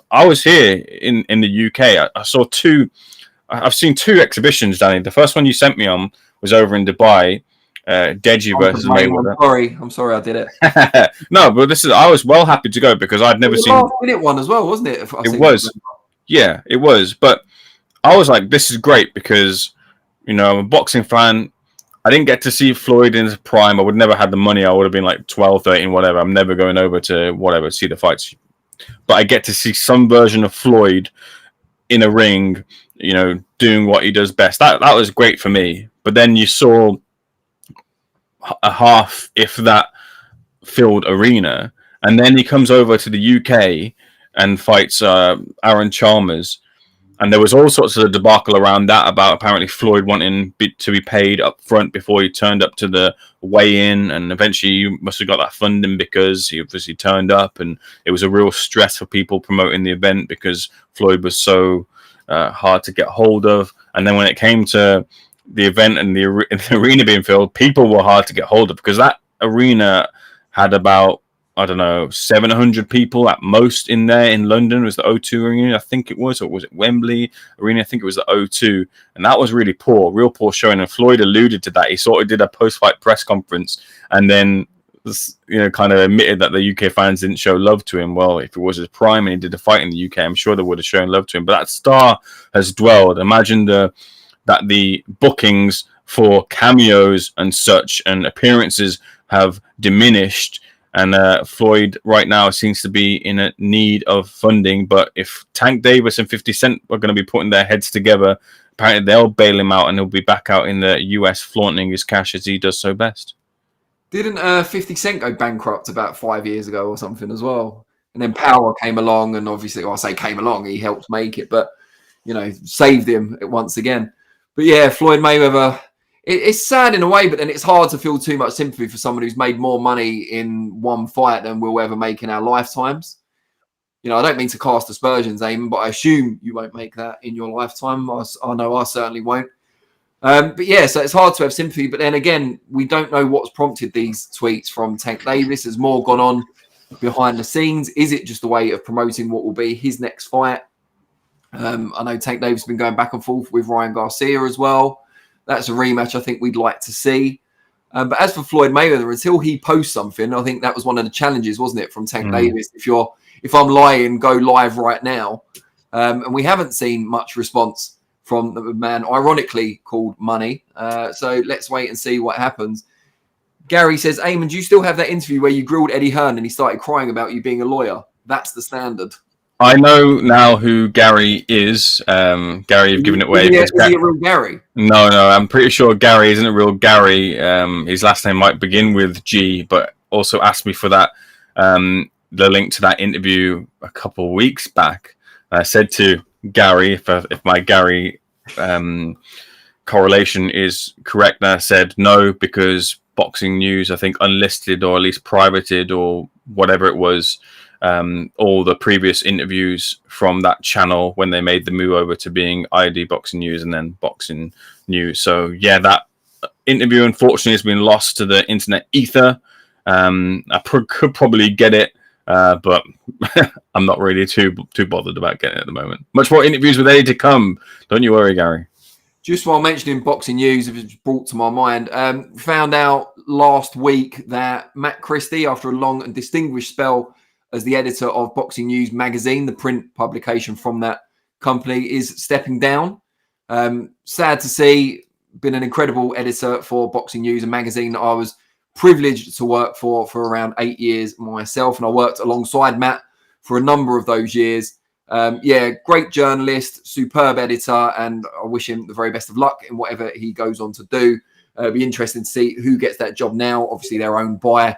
I was here in the UK. I saw I've seen two exhibitions, Danny. The first one you sent me on was over in Dubai. Deji versus Mayweather.
I'm sorry I did it.
No, but I was well happy to go because I'd never seen.
Last-minute one as well, wasn't it?
It was. Yeah, it was. But I was like, this is great because, you know, I'm a boxing fan. I didn't get to see Floyd in his prime. I would never had the money. I would have been like 12, 13, whatever. I'm never going over to see the fights. But I get to see some version of Floyd in a ring, you know, doing what he does best. That was great for me. But then you saw a half, if that, filled arena, and then he comes over to the UK and fights Aaron Chalmers, and there was all sorts of debacle around that about apparently Floyd wanting to be paid up front before he turned up to the weigh-in, and eventually you must have got that funding because he obviously turned up, and it was a real stress for people promoting the event because Floyd was so hard to get hold of. And then when it came to the event and the arena being filled, people were hard to get hold of because that arena had about, I don't know, 700 people at most in there in London. It was the O2 Arena, I think it was, or was it Wembley Arena? I think it was the O2, and that was really poor, real poor showing. And Floyd alluded to that. He sort of did a post-fight press conference and then, you know, kind of admitted that the UK fans didn't show love to him. Well, if it was his prime and he did a fight in the UK, I'm sure they would have shown love to him. But that star has dwelled. Imagine that the bookings for cameos and such and appearances have diminished, and Floyd right now seems to be in a need of funding. But if Tank Davis and 50 Cent are going to be putting their heads together, apparently they'll bail him out and he'll be back out in the US flaunting his cash as he does so best.
Didn't 50 Cent go bankrupt about 5 years ago or something as well? And then Power came along, and obviously, I say came along, he helped make it, but, you know, saved him once again. But yeah, Floyd Mayweather, it's sad in a way, but then it's hard to feel too much sympathy for someone who's made more money in one fight than we'll ever make in our lifetimes. You know, I don't mean to cast aspersions, Ayman, but I assume you won't make that in your lifetime. I know I certainly won't. But yeah, so it's hard to have sympathy. But then again, we don't know what's prompted these tweets from Tank Davis. Has more gone on behind the scenes? Is it just a way of promoting what will be his next fight? I know Tank Davis has been going back and forth with Ryan Garcia as well. That's a rematch I think we'd like to see. But as for Floyd Mayweather, until he posts something, I think that was one of the challenges, wasn't it, from Tank Davis? If I'm lying, go live right now. And we haven't seen much response from the man, ironically called Money. So let's wait and see what happens. Gary says, Ayman, do you still have that interview where you grilled Eddie Hearn and he started crying about you being a lawyer? That's the standard.
I know now who Gary is. Gary, you've given it away.
Is he a real Gary?
No, I'm pretty sure Gary isn't a real Gary. His last name might begin with G, but also asked me for that, the link to that interview a couple of weeks back. I said to Gary, if my Gary correlation is correct, and I said no, because Boxing News, I think, unlisted or at least privated or whatever it was, all the previous interviews from that channel when they made the move over to being ID Boxing News and then Boxing News. So yeah, that interview unfortunately has been lost to the internet ether. I could probably get it, but I'm not really too bothered about getting it at the moment. Much more interviews with Eddie to come. Don't you worry, Gary.
Just while mentioning Boxing News, it was brought to my mind, found out last week that Matt Christie, after a long and distinguished spell as the editor of Boxing News magazine, the print publication from that company, is stepping down. Sad to see. been an incredible editor for Boxing News, a magazine that I was privileged to work for around 8 years myself, and I worked alongside Matt for a number of those years. Great journalist, superb editor, and I wish him the very best of luck in whatever he goes on to do. It'll be interesting to see who gets that job now. Obviously, they're owned by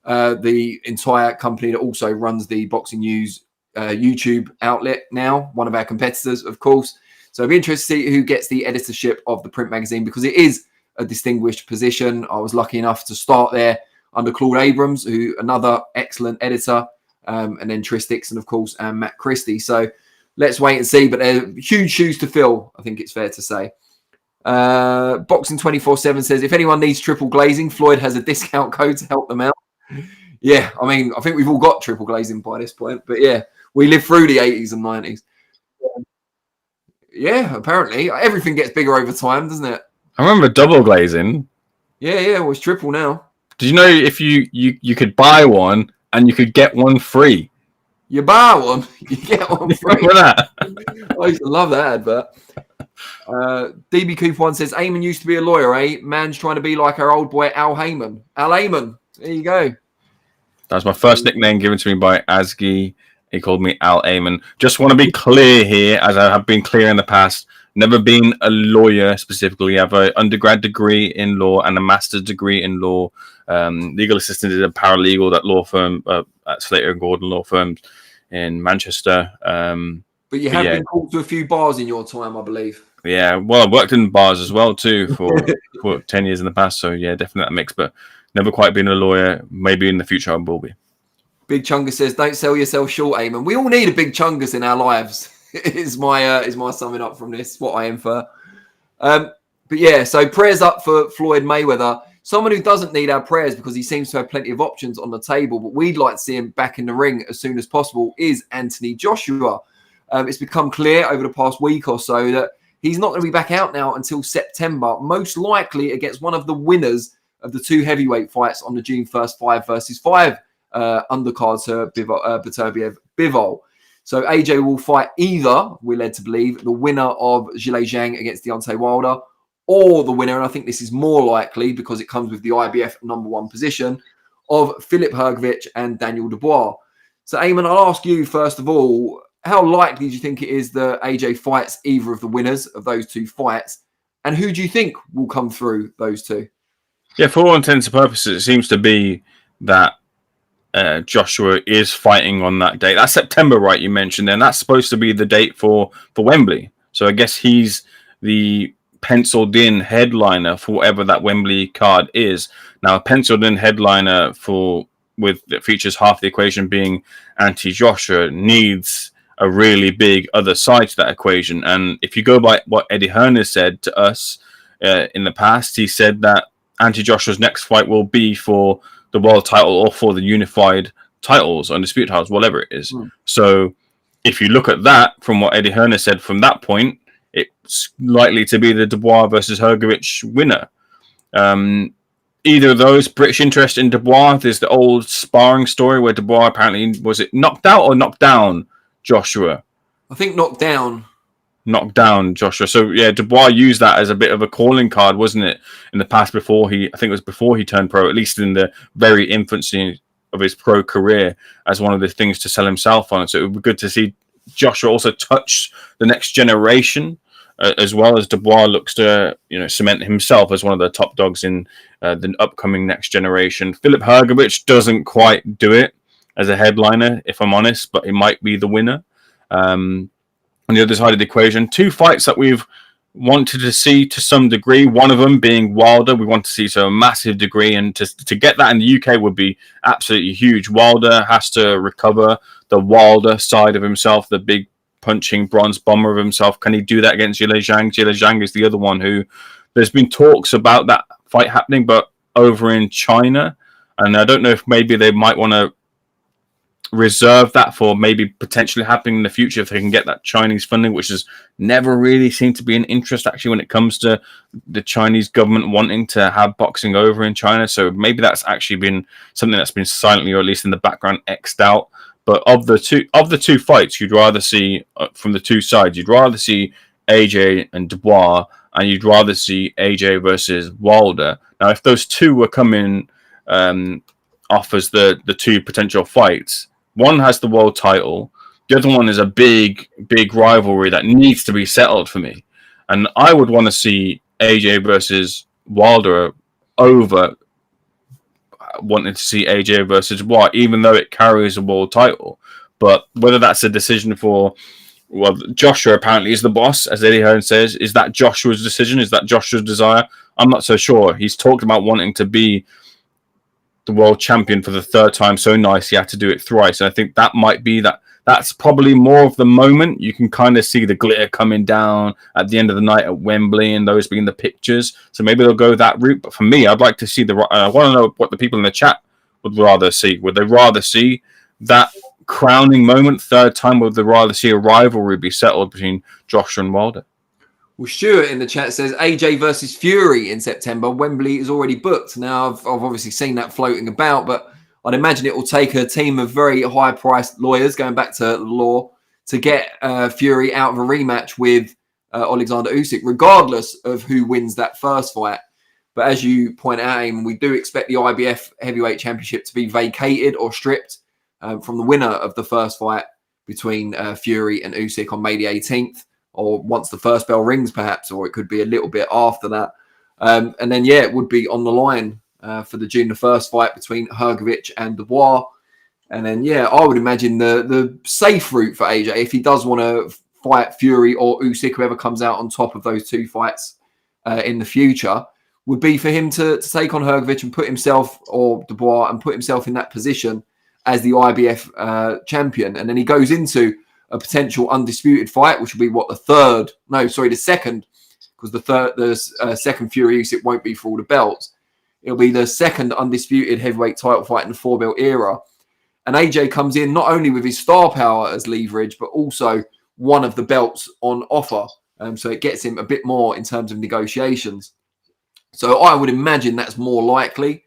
the entire company that also runs the Boxing News YouTube outlet now, one of our competitors, of course. So it'll be interesting to see who gets the editorship of the print magazine, because it is a distinguished position. I was lucky enough to start there under Claude Abrams, who another excellent editor, and then Tris Dixon, of course, and Matt Christie. So let's wait and see. But they're huge shoes to fill, I think it's fair to say. Boxing 24/7 says, if anyone needs triple glazing, Floyd has a discount code to help them out. Yeah, I mean, I think we've all got triple glazing by this point. But yeah, we lived through the 80s and 90s. Yeah, apparently. Everything gets bigger over time, doesn't it?
I remember double glazing.
Yeah, well, it's triple now.
Did you know if you could buy one and you could get one free?
You buy one, you get one free.
Remember that?
I used to love that advert. DB Cooper 1 says, Ayman used to be a lawyer, eh? Man's trying to be like our old boy Al Heyman. Al Heyman. There you go.
That was my first nickname given to me by Asgi. He called me Al Ayman. Just want to be clear here, as I have been clear in the past. Never been a lawyer specifically. I have an undergrad degree in law and a master's degree in law. Legal assistant is a paralegal at law firm at Slater and Gordon law firms in Manchester.
But you have been called to a few bars in your time, I believe.
Yeah, well, I've worked in bars as well too for 10 years in the past. So yeah, definitely that mix. But never quite been a lawyer. Maybe in the future I will be. Big
Chungus says, "Don't sell yourself short, Ayman." We all need a big Chungus in our lives. is my summing up from this. What I infer. But yeah, so prayers up for Floyd Mayweather. Someone who doesn't need our prayers because he seems to have plenty of options on the table, but we'd like to see him back in the ring as soon as possible, is Anthony Joshua. It's become clear over the past week or so that he's not going to be back out now until September, most likely against one of the winners of the two heavyweight fights on the June 1st 5 versus 5 undercard to Beterbiev Bivol. So AJ will fight either, we're led to believe, the winner of Zhilei Zhang against Deontay Wilder, or the winner, and I think this is more likely because it comes with the IBF #1 position, of Philip Hrgovic and Daniel Dubois. So Ayman, I'll ask you first of all, how likely do you think it is that AJ fights either of the winners of those two fights? And who do you think will come through those two?
Yeah, for all intents and purposes, it seems to be that Joshua is fighting on that date. That's September, right? You mentioned, and that's supposed to be the date for Wembley. So I guess he's the penciled in headliner for whatever that Wembley card is. Now, a penciled in headliner that features half the equation being anti-Joshua needs a really big other side to that equation. And if you go by what Eddie Hearn has said to us in the past, he said that anti-Joshua's next fight will be for the world title or for the unified titles, undisputed titles, whatever it is. So if you look at that from what Eddie Hearn has said from that point, it's likely to be the Dubois versus Hrgovic winner. Either of those, British interest in Dubois. There's the old sparring story where Dubois apparently, was it knocked out or knocked down Joshua?
I think knocked down.
Knocked down Joshua. So yeah, Dubois used that as a bit of a calling card, wasn't it? In the past, I think it was before he turned pro, at least in the very infancy of his pro career, as one of the things to sell himself on. So it would be good to see Joshua also touch the next generation, as well as Dubois looks to cement himself as one of the top dogs in the upcoming next generation. Philip Hrgovic doesn't quite do it as a headliner, if I'm honest, but he might be the winner. On the other side of the equation, two fights that we've wanted to see to some degree, one of them being Wilder. We want to see to a massive degree, and to get that in the UK would be absolutely huge. Wilder has to recover the Wilder side of himself, the big punching bronze bomber of himself. Can he do that against Zhilei Zhang? Zhilei Zhang is the other one who there's been talks about that fight happening, but over in China. And I don't know if maybe they might want to reserve that for maybe potentially happening in the future if they can get that Chinese funding, which has never really seemed to be an interest actually when it comes to the Chinese government wanting to have boxing over in China. So maybe that's actually been something that's been silently, or at least in the background, X'd out. But of the two fights, you'd rather see from the two sides, you'd rather see AJ and Dubois and you'd rather see AJ versus Wilder. Now, if those two were coming off as the two potential fights, one has the world title, the other one is a big rivalry that needs to be settled for me. And I would want to see AJ versus Wilder over wanting to see AJ versus Watt, even though it carries a world title. But whether that's a decision for, well, Joshua apparently is the boss, as Eddie Hearn says. Is that Joshua's decision? Is that Joshua's desire? I'm not so sure. He's talked about wanting to be the world champion for the third time so nice he had to do it thrice. And I think that might be that's probably more of the moment. You can kind of see the glitter coming down at the end of the night at Wembley and those being the pictures. So maybe they'll go that route. But for me, I'd like to see I want to know what the people in the chat would rather see. Would they rather see that crowning moment, third time? Would they rather see a rivalry be settled between Joshua and Wilder?
Well, Stuart in the chat says AJ versus Fury in September. Wembley is already booked. Now, I've obviously seen that floating about, but I'd imagine it will take a team of very high-priced lawyers, going back to law, to get Fury out of a rematch with Alexander Usyk, regardless of who wins that first fight. But as you point out, Eamon, we do expect the IBF Heavyweight Championship to be vacated or stripped from the winner of the first fight between Fury and Usyk on May the 18th. Or once the first bell rings, perhaps, or it could be a little bit after that. And then, it would be on the line for the June the 1st fight between Hrgovic and Dubois. And then, I would imagine the safe route for AJ, if he does want to fight Fury or Usyk, whoever comes out on top of those two fights in the future, would be for him to take on Hrgovic and put himself, or Dubois, and put himself in that position as the IBF champion. And then he goes into a potential undisputed fight, which will be the second, because the second Fury Usyk won't be for all the belts. It'll be the second undisputed heavyweight title fight in the 4-belt era. And AJ comes in not only with his star power as leverage, but also one of the belts on offer. So it gets him a bit more in terms of negotiations. So I would imagine that's more likely.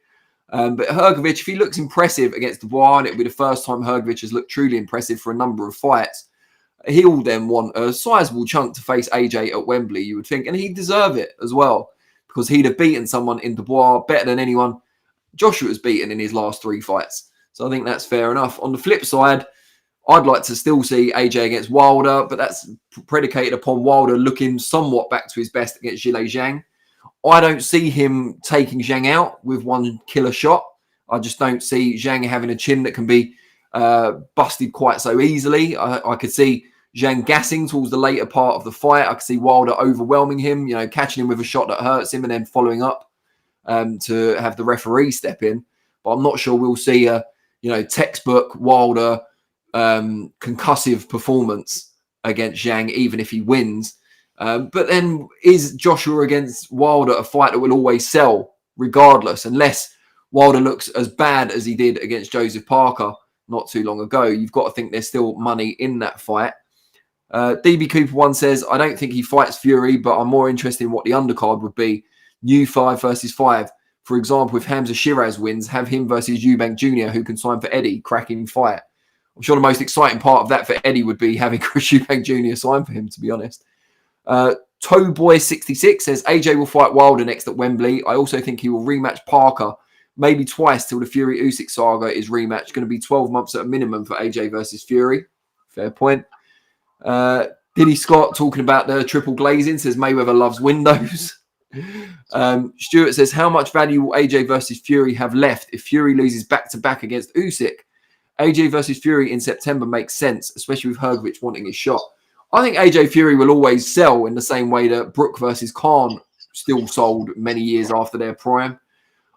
But Hrgovic, if he looks impressive against Dubois, and it'll be the first time Hrgovic has looked truly impressive for a number of fights, he'll then want a sizable chunk to face AJ at Wembley, you would think. And he'd deserve it as well, because he'd have beaten someone in Dubois better than anyone Joshua's beaten in his last 3 fights. So I think that's fair enough. On the flip side, I'd like to still see AJ against Wilder, but that's predicated upon Wilder looking somewhat back to his best against Zhilei Zhang. I don't see him taking Zhang out with one killer shot. I just don't see Zhang having a chin that can be busted quite so easily. I could see Zhang gassing towards the later part of the fight. I could see Wilder overwhelming him, catching him with a shot that hurts him and then following up to have the referee step in. But I'm not sure we'll see a textbook Wilder concussive performance against Zhang, even if he wins. But then is Joshua against Wilder a fight that will always sell regardless, unless Wilder looks as bad as he did against Joseph Parker not too long ago? You've got to think there's still money in that fight. DB Cooper 1 says, I don't think he fights Fury, but I'm more interested in what the undercard would be. New 5 versus 5. For example, if Hamza Shiraz wins, have him versus Eubank Jr., who can sign for Eddie. Cracking fight. I'm sure the most exciting part of that for Eddie would be having Chris Eubank Jr. sign for him, to be honest. Toeboy66 says, AJ will fight Wilder next at Wembley. I also think he will rematch Parker, maybe twice till the Fury Usyk saga is rematched. Going to be 12 months at a minimum for AJ versus Fury. Fair point. Diddy Scott talking about the triple glazing says Mayweather loves windows. Stuart says, how much value will AJ versus Fury have left if Fury loses back-to-back against Usyk? AJ versus Fury in September makes sense, especially with Hrgovic wanting his shot. I think AJ Fury will always sell in the same way that Brook versus Khan still sold many years after their prime.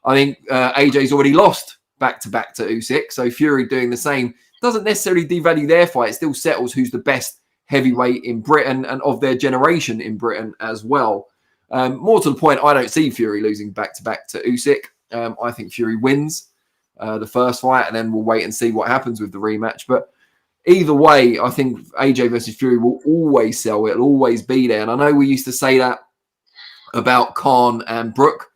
I think AJ's already lost back-to-back to Usyk, so Fury doing the same doesn't necessarily devalue their fight. It still settles who's the best heavyweight in Britain and of their generation in Britain as well. More to the point, I don't see Fury losing back-to-back to Usyk. I think Fury wins the first fight, and then we'll wait and see what happens with the rematch. But either way, I think AJ versus Fury will always sell. It'll always be there. And I know we used to say that about Khan and Brook.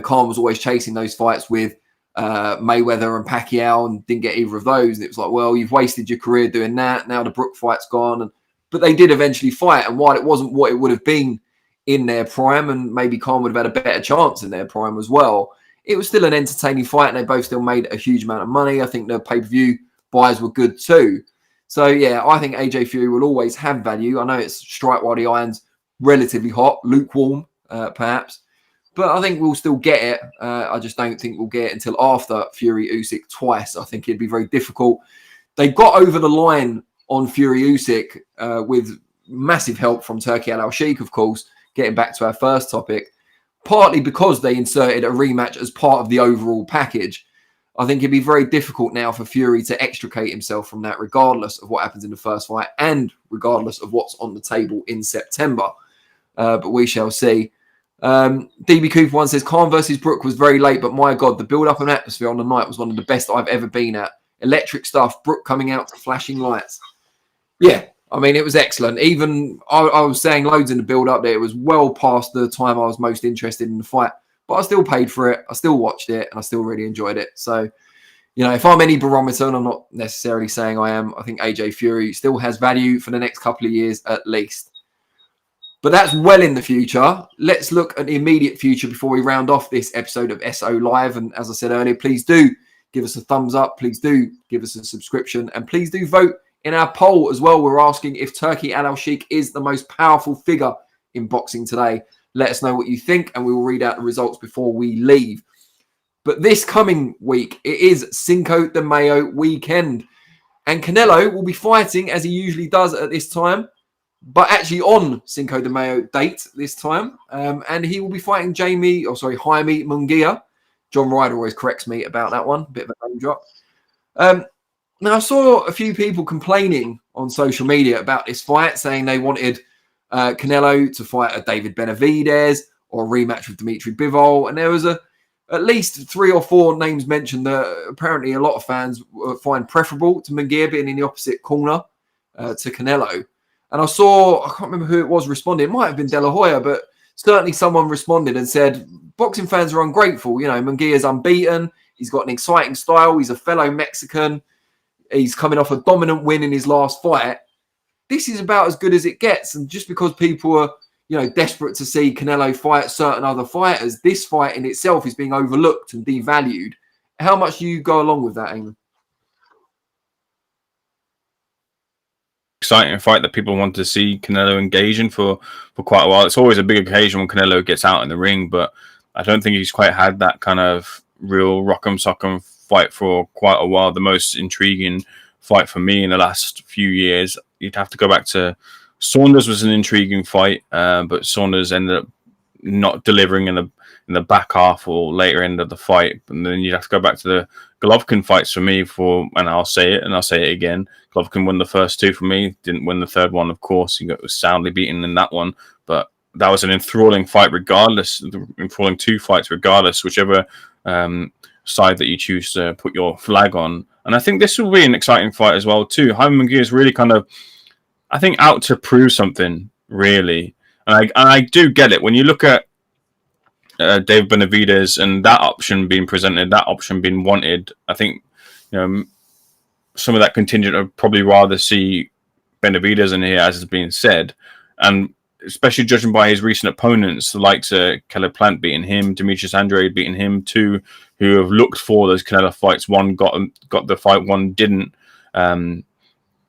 Khan was always chasing those fights with Mayweather and Pacquiao and didn't get either of those. And it was like, well, you've wasted your career doing that. Now the Brook fight's gone. But they did eventually fight. And while it wasn't what it would have been in their prime, and maybe Khan would have had a better chance in their prime as well. It was still an entertaining fight, and they both still made a huge amount of money. I think the pay-per-view buys were good too. So, yeah, I think AJ Fury will always have value. I know it's strike while the iron's relatively hot, lukewarm, perhaps. But I think we'll still get it. I just don't think we'll get it until after Fury Usyk twice. I think it'd be very difficult. They got over the line on Fury Usyk with massive help from Turki Alalshikh, of course, getting back to our first topic, partly because they inserted a rematch as part of the overall package. I think it'd be very difficult now for Fury to extricate himself from that, regardless of what happens in the first fight and regardless of what's on the table in September. But we shall see. DB Cooper one says, Khan versus Brook was very late, but my God, the build-up and atmosphere on the night was one of the best I've ever been at. Electric stuff, Brook coming out to flashing lights. Yeah, I mean, it was excellent. Even I was saying loads in the build-up that it was well past the time I was most interested in the fight, but I still paid for it. I still watched it, and I still really enjoyed it. So, if I'm any barometer, and I'm not necessarily saying I am, I think AJ Fury still has value for the next couple of years at least. But that's well in the future. Let's look at the immediate future before we round off this episode of SO Live. And as I said earlier, please do give us a thumbs up. Please do give us a subscription. And please do vote in our poll as well. We're asking if Turki Alalshikh is the most powerful figure in boxing today. Let us know what you think, and we will read out the results before we leave. But this coming week, it is Cinco de Mayo weekend. And Canelo will be fighting, as he usually does at this time, but actually on Cinco de Mayo date this time. And he will be fighting Jaime Munguia. John Ryder always corrects me about that one. Bit of a name drop. Now, I saw a few people complaining on social media about this fight, saying they wanted Canelo to fight a David Benavidez or a rematch with Dimitri Bivol. And there was at least 3 or 4 names mentioned that apparently a lot of fans find preferable to Munguia being in the opposite corner to Canelo. And I can't remember who it was responding. It might have been De La Hoya, but certainly someone responded and said, boxing fans are ungrateful. Munguia's unbeaten. He's got an exciting style. He's a fellow Mexican. He's coming off a dominant win in his last fight. This is about as good as it gets. And just because people are, desperate to see Canelo fight certain other fighters, this fight in itself is being overlooked and devalued. How much do you go along with that, Ayman?
Exciting fight that people want to see Canelo engage in for quite a while. It's always a big occasion when Canelo gets out in the ring, but I don't think he's quite had that kind of real rock'em sock'em fight for quite a while. The most intriguing fight for me in the last few years, you'd have to go back to Saunders. Was an intriguing fight, but Saunders ended up not delivering in the back half or later end of the fight. And then you'd have to go back to the Golovkin fights for me and I'll say it again. Golovkin won the first 2 for me, didn't win the third one, of course. He was soundly beaten in that one, but that was an enthralling fight regardless, enthralling 2 fights regardless, whichever side that you choose to put your flag on. And I think this will be an exciting fight as well too. Jaime Munguia is really kind of, I think, out to prove something, really. And I do get it. When you look at David Benavidez and that option being presented, that option being wanted, I think some of that contingent would probably rather see Benavidez in here, as has been said. And especially judging by his recent opponents, the likes of Caleb Plant beating him, Demetrius Andrade beating him, 2 who have looked for those Canelo fights. One got the fight, one didn't. And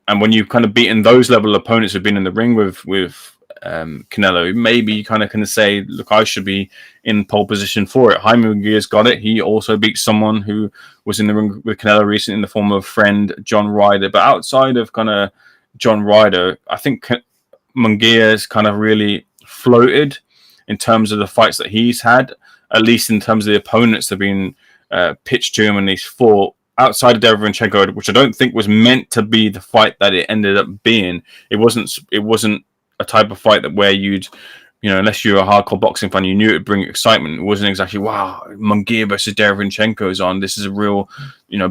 when you've kind of beaten those level of opponents who've been in the ring with Canelo, maybe you kind of can say, look, I should be in pole position for it. Jaime Munguia's got it. He also beat someone who was in the ring with Canelo recently in the form of friend John Ryder. But outside of kind of John Ryder, I think Munguia's kind of really floated in terms of the fights that he's had, at least in terms of the opponents that have been pitched to him and he's fought. Outside of Derevyanchenko, which I don't think was meant to be the fight that it ended up being. It wasn't a type of fight that where you'd, unless you're a hardcore boxing fan, you knew it would bring excitement. It wasn't exactly, wow, Munguia versus Derevyanchenko is on. This is a real,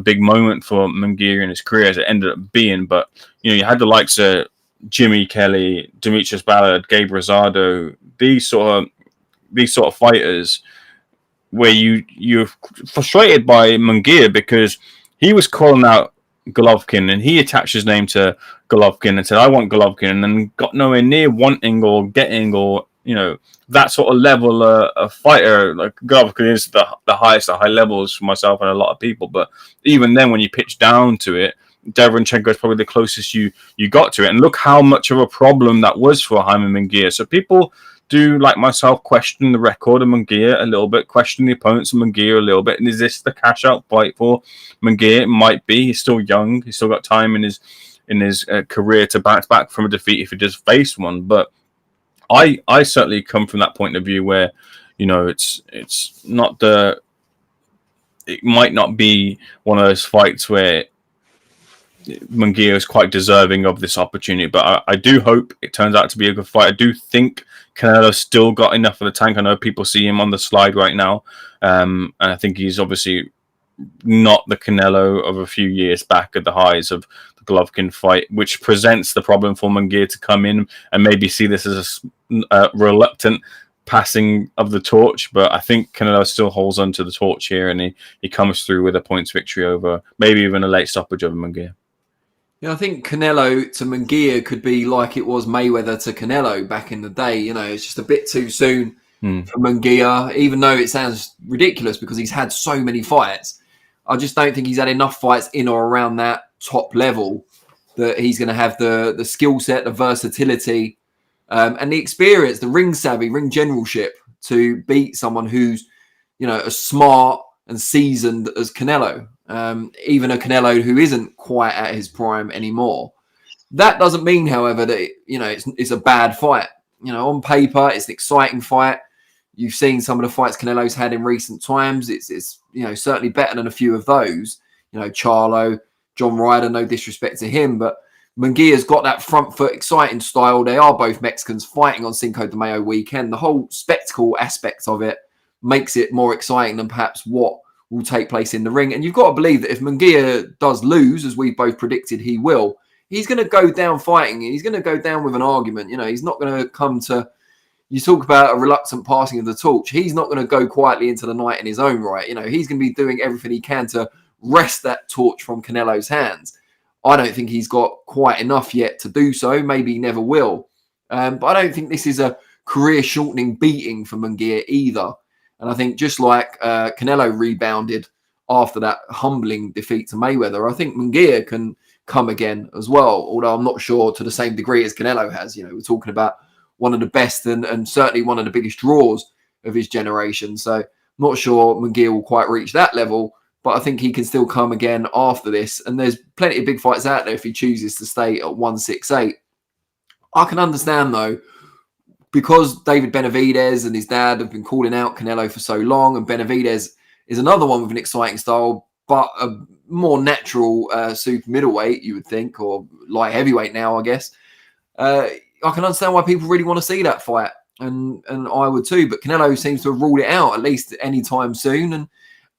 big moment for Munguia in his career, as it ended up being. But, you had the likes of Jimmy Kelly, Demetrius Ballard, Gabe Rosado, these sort of fighters where you're frustrated by Munguia because he was calling out Golovkin and he attached his name to Golovkin and said, I want Golovkin, and then got nowhere near wanting or getting or that sort of level of fighter, like Golovkin is the highest at high levels for myself and a lot of people. But even then, when you pitch down to it, Derevyanchenko is probably the closest you got to it. And look how much of a problem that was for Jaime Munguia. So people do, like myself, question the record of Munguia a little bit, question the opponents of Munguia a little bit. And is this the cash-out fight for Munguia? It might be. He's still young. He's still got time in his career to bounce back from a defeat if he does face one. But I certainly come from that point of view where, it's not it might not be one of those fights where Munguia is quite deserving of this opportunity, but I do hope it turns out to be a good fight. I do think Canelo's still got enough of the tank. I know people see him on the slide right now, and I think he's obviously not the Canelo of a few years back at the highs of the Golovkin fight, which presents the problem for Munguia to come in and maybe see this as a reluctant passing of the torch. But I think Canelo still holds onto the torch here, and he comes through with a points victory over, maybe even a late stoppage over Munguia.
Yeah, I think Canelo to Munguia could be like it was Mayweather to Canelo back in the day. It's just a bit too soon for Munguia, even though it sounds ridiculous because he's had so many fights. I just don't think he's had enough fights in or around that top level that he's going to have the skill set, the versatility, and the experience, the ring savvy, ring generalship to beat someone who's, as smart and seasoned as Canelo. Even a Canelo who isn't quite at his prime anymore. That doesn't mean, however, that it's a bad fight. On paper, it's an exciting fight. You've seen some of the fights Canelo's had in recent times. It's certainly better than a few of those. Charlo, John Ryder, no disrespect to him, but Munguia's got that front foot exciting style. They are both Mexicans fighting on Cinco de Mayo weekend. The whole spectacle aspect of it makes it more exciting than perhaps what will take place in the ring. And you've got to believe that if Munguia does lose, as we both predicted he will, he's going to go down fighting. He's going to go down with an argument. He's not going to come to... You talk about a reluctant passing of the torch. He's not going to go quietly into the night in his own right. He's going to be doing everything he can to wrest that torch from Canelo's hands. I don't think he's got quite enough yet to do so. Maybe he never will. But I don't think this is a career-shortening beating for Munguia either. And I think just like Canelo rebounded after that humbling defeat to Mayweather, I think Munguia can come again as well, although I'm not sure to the same degree as Canelo has. We're talking about one of the best and certainly one of the biggest draws of his generation. So I'm not sure Munguia will quite reach that level, but I think he can still come again after this. And there's plenty of big fights out there if he chooses to stay at 168. I can understand, though, because David Benavidez and his dad have been calling out Canelo for so long, and Benavidez is another one with an exciting style, but a more natural super middleweight, you would think, or light heavyweight now, I guess. I can understand why people really want to see that fight, and I would too. But Canelo seems to have ruled it out, at least anytime soon. And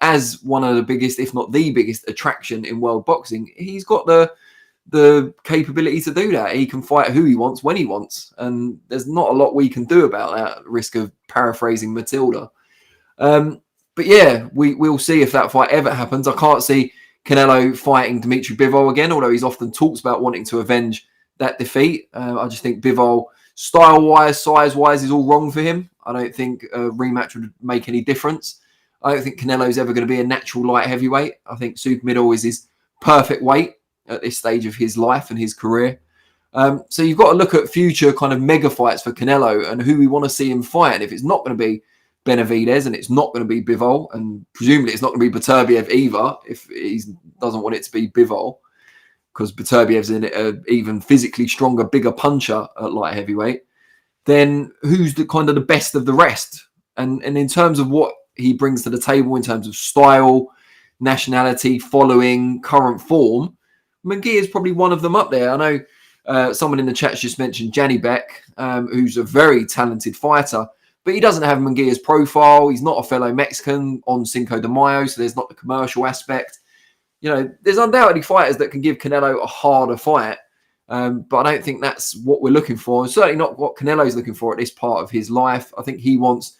as one of the biggest, if not the biggest attraction in world boxing, he's got the capability to do that. He can fight who he wants when he wants, and there's not a lot we can do about that, at risk of paraphrasing Matilda. But yeah, we'll see if that fight ever happens. I can't see Canelo fighting Dimitri Bivol again, although he's often talks about wanting to avenge that defeat. I just think Bivol, style-wise, size-wise, is all wrong for him. I don't think a rematch would make any difference. I don't think Canelo's ever going to be a natural light heavyweight. I think super middle is his perfect weight at this stage of his life and his career. So you've got to look at future kind of mega fights for Canelo and who we want to see him fight. And if it's not going to be Benavidez and it's not going to be Bivol, and presumably it's not going to be Beterbiev either if he doesn't want it to be Bivol, because Beterbiev's an even physically stronger, bigger puncher at light heavyweight, then who's the kind of the best of the rest? And in terms of what he brings to the table in terms of style, nationality, following, current form, Munguia is probably one of them up there. I know someone in the chat just mentioned Janibek, who's a very talented fighter, but he doesn't have Munguia's profile. He's not a fellow Mexican on Cinco de Mayo, so there's not the commercial aspect. There's undoubtedly fighters that can give Canelo a harder fight, but I don't think that's what we're looking for. And certainly not what Canelo's looking for at this part of his life. I think he wants,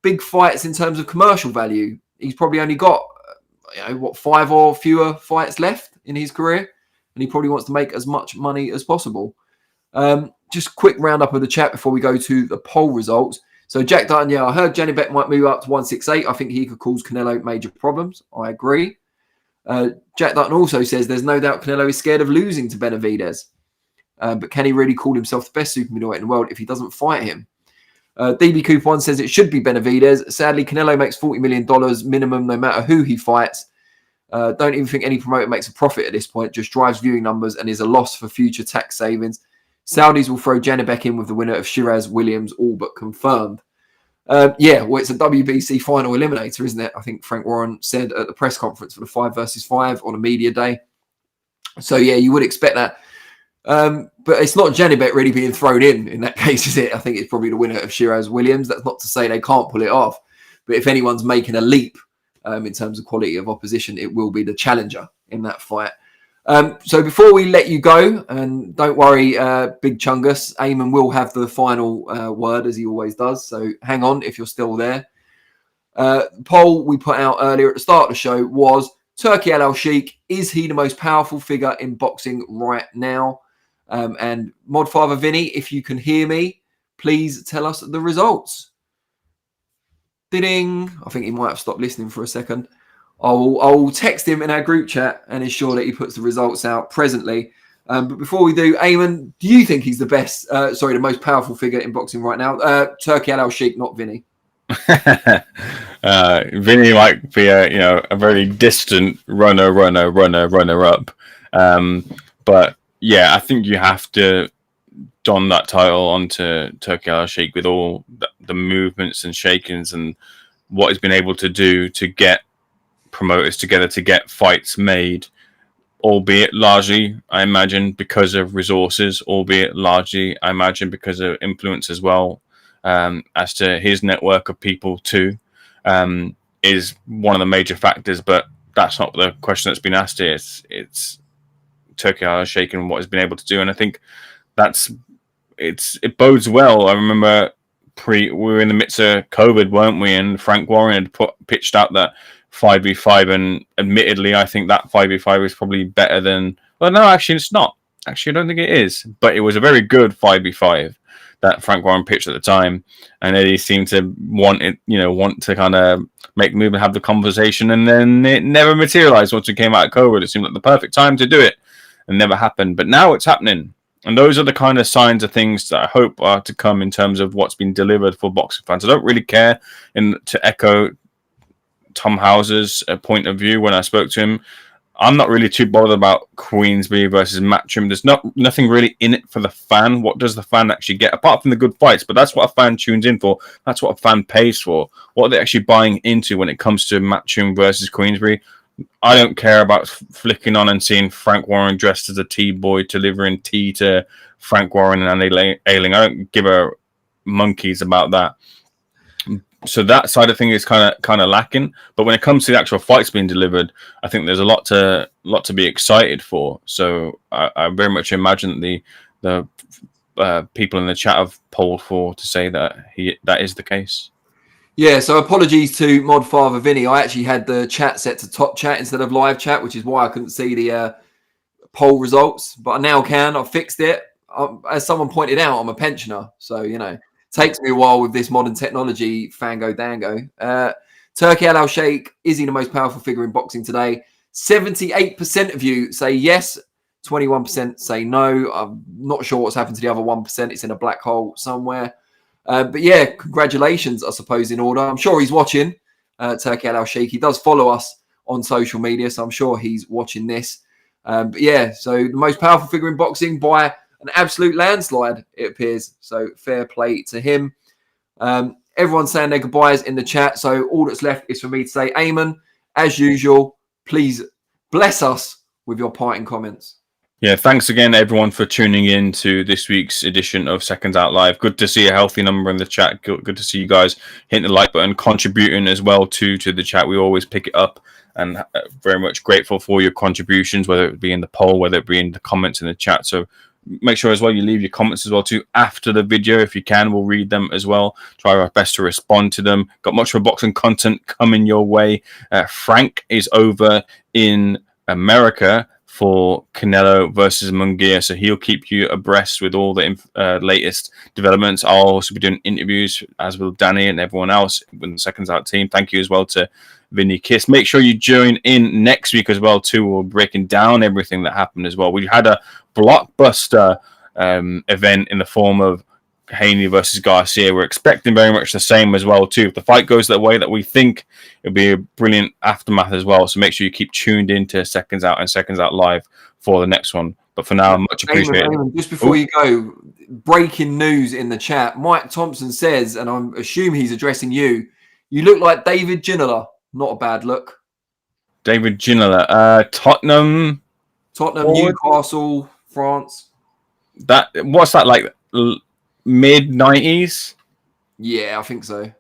big fights in terms of commercial value. He's probably only got, 5 or fewer fights left in his career, and he probably wants to make as much money as possible. just quick roundup of the chat before we go to the poll results. So Jack Dutton, I heard Janibek might move up to 168. I think he could cause Canelo major problems. I agree. Jack Dutton also says there's no doubt Canelo is scared of losing to Benavidez. But can he really call himself the best super middleweight in the world if he doesn't fight him? DB Cooper 1 says it should be Benavidez. Sadly, Canelo makes $40 million minimum no matter who he fights. Don't even think any promoter makes a profit at this point. Just drives viewing numbers and is a loss for future tax savings. Saudis will throw Janibek in with the winner of Shiraz Williams, all but confirmed. It's a WBC final eliminator, isn't it? I think Frank Warren said at the press conference for the 5 versus 5 on a media day. So, you would expect that. But it's not Janibek really being thrown in that case, is it? I think it's probably the winner of Shiraz Williams. That's not to say they can't pull it off. But if anyone's making a leap in terms of quality of opposition, it will be the challenger in that fight. So before we let you go, and don't worry, Big Chungus, Ayman will have the final word as he always does. So hang on if you're still there. The poll we put out earlier at the start of the show was Turki Alalshikh. Is he the most powerful figure in boxing right now? And Modfather Vinny, if you can hear me, please tell us the results. Ding! I think he might have stopped listening for a second. I'll text him in our group chat and ensure that he puts the results out presently. But before we do, Ayman, do you think he's the most powerful figure in boxing right now? Turki Alalshikh, not Vinny.
Vinny might be a very distant runner up. But yeah, I think you have to don that title onto Turki Alalshikh with all the movements and shakings and what he's been able to do to get promoters together to get fights made, albeit largely, I imagine, because of resources, albeit largely, I imagine, because of influence as well, as to his network of people too, is one of the major factors. But that's not the question that's been asked here. It's Turki Alalshikh and what he's been able to do, and I think it bodes well. I remember we were in the midst of COVID, weren't we? And Frank Warren had pitched out that 5v5, and admittedly, I think that 5v5 is probably better than. Well, no, actually, it's not. Actually, I don't think it is. But it was a very good 5v5 that Frank Warren pitched at the time, and Eddie seemed to want to kind of make the move and have the conversation, and then it never materialized once it came out of COVID. It seemed like the perfect time to do it, and never happened. But now it's happening. And those are the kind of signs of things that I hope are to come in terms of what's been delivered for boxing fans. I don't really care, to echo Tom Hauser's point of view when I spoke to him. I'm not really too bothered about Queensberry versus Matchroom. There's nothing really in it for the fan. What does the fan actually get? Apart from the good fights, but that's what a fan tunes in for. That's what a fan pays for. What are they actually buying into when it comes to Matchroom versus Queensberry? I don't care about flicking on and seeing Frank Warren dressed as a tea boy delivering tea to Frank Warren and Andy Ailing. I don't give a monkeys about that. So that side of thing is kind of lacking. But when it comes to the actual fights being delivered, I think there's a lot to be excited for. So I very much imagine the people in the chat have polled for to say that that is the case.
Yeah, so apologies to Modfather Vinny. I actually had the chat set to top chat instead of live chat, which is why I couldn't see the poll results. But I now can. I've fixed it. As someone pointed out, I'm a pensioner. So, takes me a while with this modern technology, fango dango. Turki Alalshikh, is he the most powerful figure in boxing today? 78% of you say yes. 21% say no. I'm not sure what's happened to the other 1%. It's in a black hole somewhere. But yeah, congratulations, I suppose, in order. I'm sure he's watching, Turki Alalshikh. He does follow us on social media, so I'm sure he's watching this. But yeah, so the most powerful figure in boxing by an absolute landslide, it appears. So fair play to him. Everyone's saying their goodbyes in the chat. So all that's left is for me to say, Ayman, as usual, please bless us with your parting comments.
Yeah, thanks again, everyone, for tuning in to this week's edition of Seconds Out Live. Good to see a healthy number in the chat. Good to see you guys hitting the like button, contributing as well to the chat. We always pick it up, and very much grateful for your contributions, whether it be in the poll, whether it be in the comments in the chat. So make sure as well you leave your comments as well too after the video if you can. We'll read them as well. Try our best to respond to them. Got much more boxing content coming your way. Frank is over in America for Canelo versus Munguia. So he'll keep you abreast with all the latest developments. I'll also be doing interviews, as will Danny and everyone else with the Seconds Out team. Thank you as well to Vinny Kiss. Make sure you join in next week as well too. We're breaking down everything that happened as well. We had a blockbuster event in the form of Haney versus Garcia. We're expecting very much the same as well too. If the fight goes the way that we think, it'll be a brilliant aftermath as well. So make sure you keep tuned into Seconds Out and Seconds Out Live for the next one. But for now, much appreciated.
Just before you go, breaking news in the chat. Mike Thompson says, and I'm assuming he's addressing you, you look like David Ginola. Not a bad look.
David Ginola, Tottenham,
forward. Newcastle, France.
What's that like? Mid-90s?
Yeah, I think so.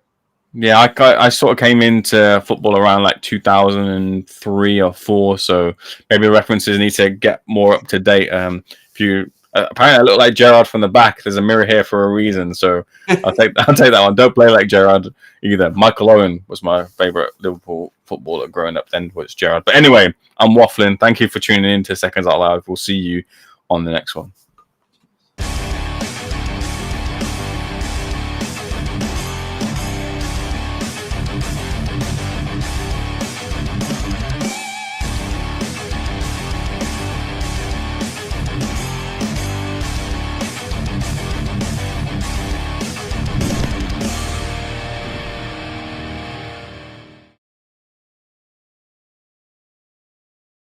Yeah, I sort of came into football around like 2003 or 4, so maybe the references need to get more up to date. If you apparently I look like Gerrard from the back. There's a mirror here for a reason, so I'll take that one. Don't play like Gerrard either. Michael Owen was my favourite Liverpool footballer growing up. Then was Gerrard. But anyway, I'm waffling. Thank you for tuning in to Seconds Out Loud. We'll see you on the next one.